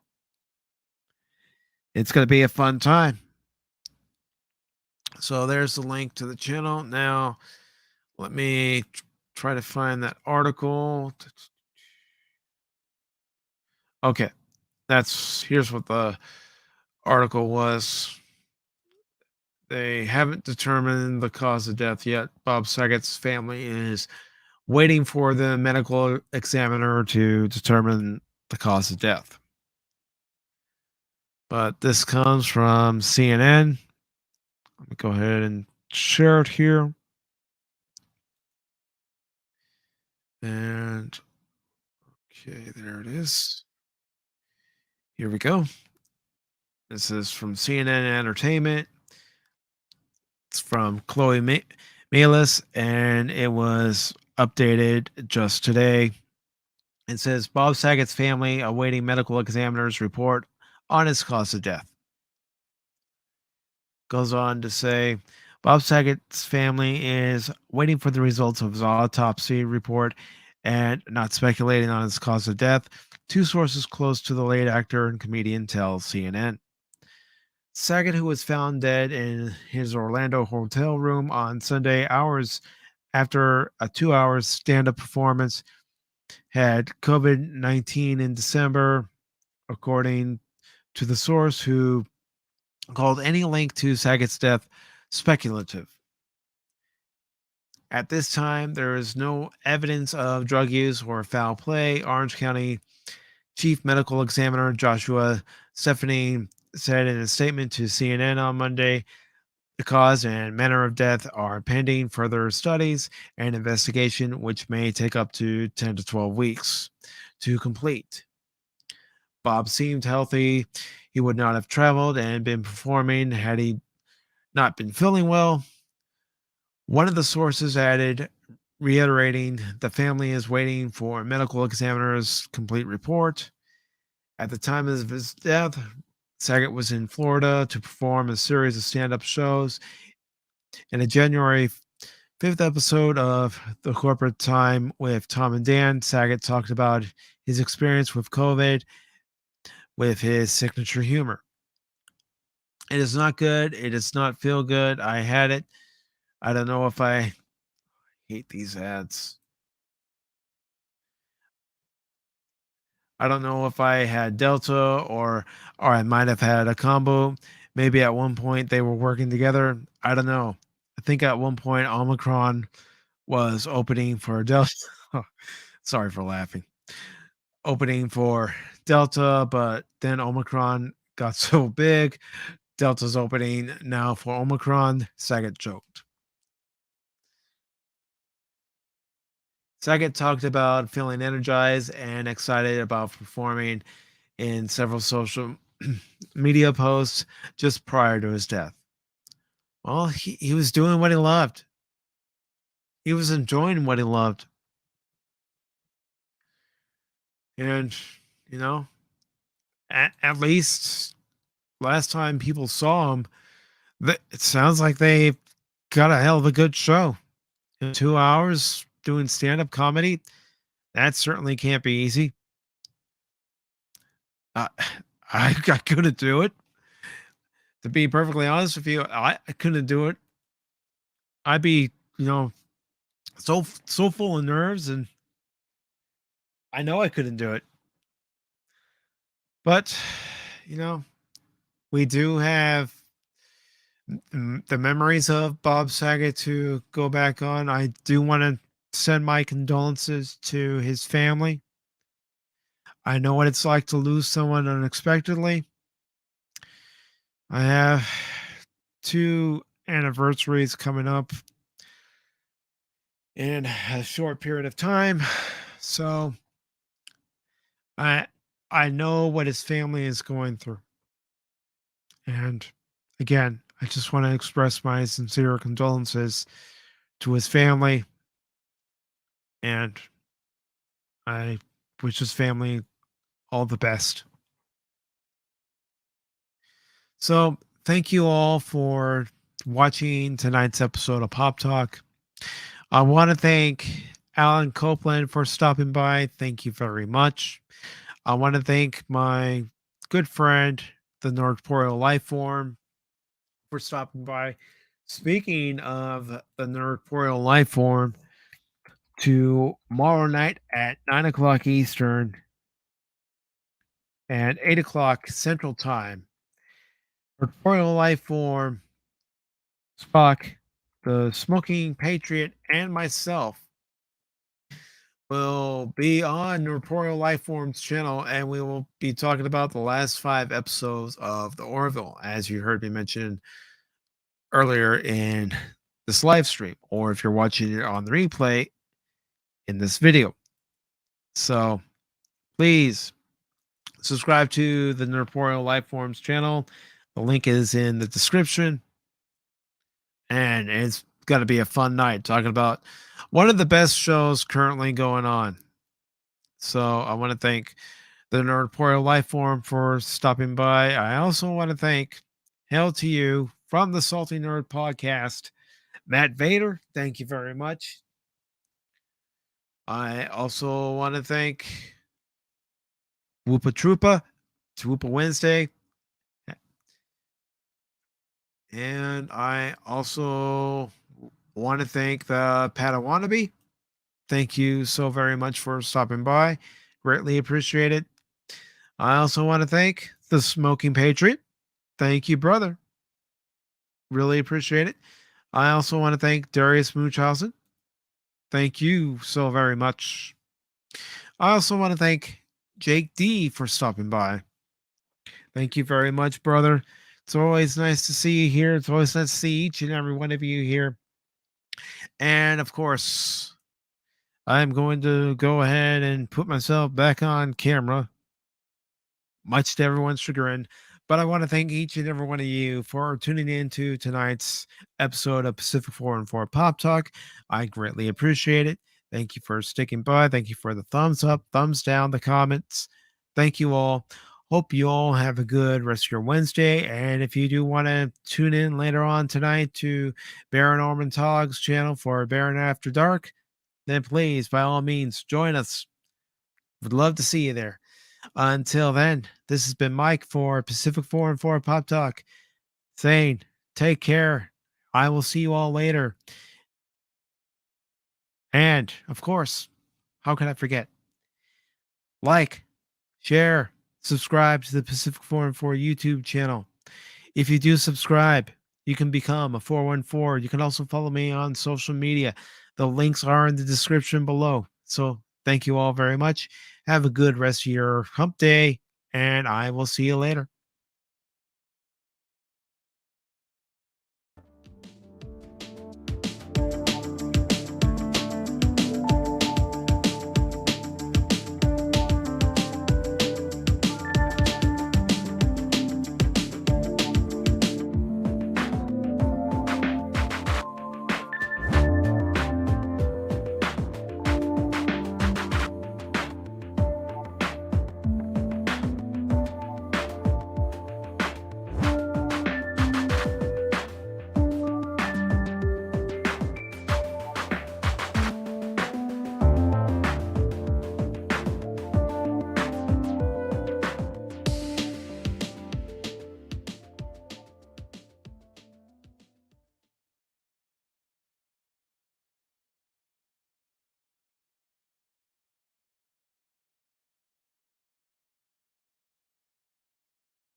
It's going to be a fun time. So there's the link to the channel. Now, let me try to find that article. Okay, here's what the article was. They haven't determined the cause of death yet. Bob Saget's family is waiting for the medical examiner to determine the cause of death. But this comes from CNN. Let me go ahead and share it here. And okay, there it is. Here we go. This is from CNN Entertainment. It's from Chloe Malis, and it was updated just today. It says Bob Saget's family awaiting medical examiner's report on his cause of death. Goes on to say Bob Saget's family is waiting for the results of his autopsy report and not speculating on his cause of death. Two sources close to the late actor and comedian tell CNN. Saget, who was found dead in his Orlando hotel room on Sunday, hours after a 2 hour stand up performance, had COVID-19 in December, according to the source who called any link to Saget's death speculative. At this time, there is no evidence of drug use or foul play. Orange County Chief Medical Examiner Joshua Stephanie said in a statement to CNN on Monday, the cause and manner of death are pending further studies and investigation, which may take up to 10 to 12 weeks to complete. Bob seemed healthy. He would not have traveled and been performing had he not been feeling well. One of the sources added, reiterating the family is waiting for a medical examiner's complete report. At the time of his death, Saget was in Florida to perform a series of stand-up shows. In a January 5th episode of The Corporate Time with Tom and Dan, Saget talked about his experience with COVID with his signature humor. It is not good. It does not feel good. I had it. I don't know if I hate these ads. I don't know if I had Delta or I might have had a combo. Maybe at one point they were working together. I don't know. I think at one point Omicron was opening for Delta. Sorry for laughing. Opening for Delta, but then Omicron got so big. Delta's opening now for Omicron. Saget joked. Saget talked about feeling energized and excited about performing in several social media posts just prior to his death. Well, he was doing what he loved. He was enjoying what he loved. And, you know, at least last time people saw him, it sounds like they got a hell of a good show. 2 hours doing stand-up comedy, that certainly can't be easy. Uh, I couldn't do it. To be perfectly honest with you, I couldn't do it. I'd be, you know, so full of nerves, and I know I couldn't do it. But, you know, we do have the memories of Bob Saget to go back on. I do want to send my condolences to his family. I know what it's like to lose someone unexpectedly. I have two anniversaries coming up in a short period of time. So I I know what his family is going through. And again, I just want to express my sincere condolences to his family, and I wish his family all the best. So, thank you all for watching tonight's episode of Pop Talk. I want to thank Alan Copeland for stopping by. Thank you very much. I want to thank my good friend, the North Pole Life Form, for stopping by. Speaking of the Nerd Pole Life Form, tomorrow night at 9 o'clock Eastern and 8 o'clock Central Time, Nerd Pole Life Form, Spock, the Smoking Patriot, and myself will be on Corporeal Lifeform's channel, and we will be talking about the last 5 episodes of the Orville, as you heard me mention earlier in this live stream, or if you're watching it on the replay in this video. So please subscribe to the Corporeal Lifeform's channel. The link is in the description, and it's going to be a fun night talking about one of the best shows currently going on. So I want to thank the Nerdporial Lifeform for stopping by. I also want to thank Hail to You from the Salty Nerd Podcast, Matt Vader. Thank you very much. I also want to thank Whoopa Troopa. It's Whoopa Wednesday. And I also want to thank the Padawannabe. Thank you so very much for stopping by. Greatly appreciate it. I also want to thank the Smoking Patriot. Thank you, brother. Really appreciate it. I also want to thank Darius Munchausen. Thank you so very much. I also want to thank Jake D for stopping by. Thank you very much, brother. It's always nice to see you here. It's always nice to see each and every one of you here. And of course, I'm going to go ahead and put myself back on camera, much to everyone's chagrin. But I want to thank each and every one of you for tuning in to tonight's episode of Pacific414 Pop Talk. I greatly appreciate it. Thank you for sticking by. Thank you for the thumbs up, thumbs down, the comments. Thank you all. Hope you all have a good rest of your Wednesday. And if you do want to tune in later on tonight to Baron Orman Togg's channel for Baron After Dark, then please, by all means, join us. Would love to see you there. Until then, this has been Mike for Pacific414 Pop Talk, saying, take care. I will see you all later. And, of course, how can I forget? Like, share, subscribe to the Pacific414 YouTube channel. If you do subscribe, you can become a 414. You can also follow me on social media. The links are in the description below. So thank you all very much. Have a good rest of your hump day, and I will see you later.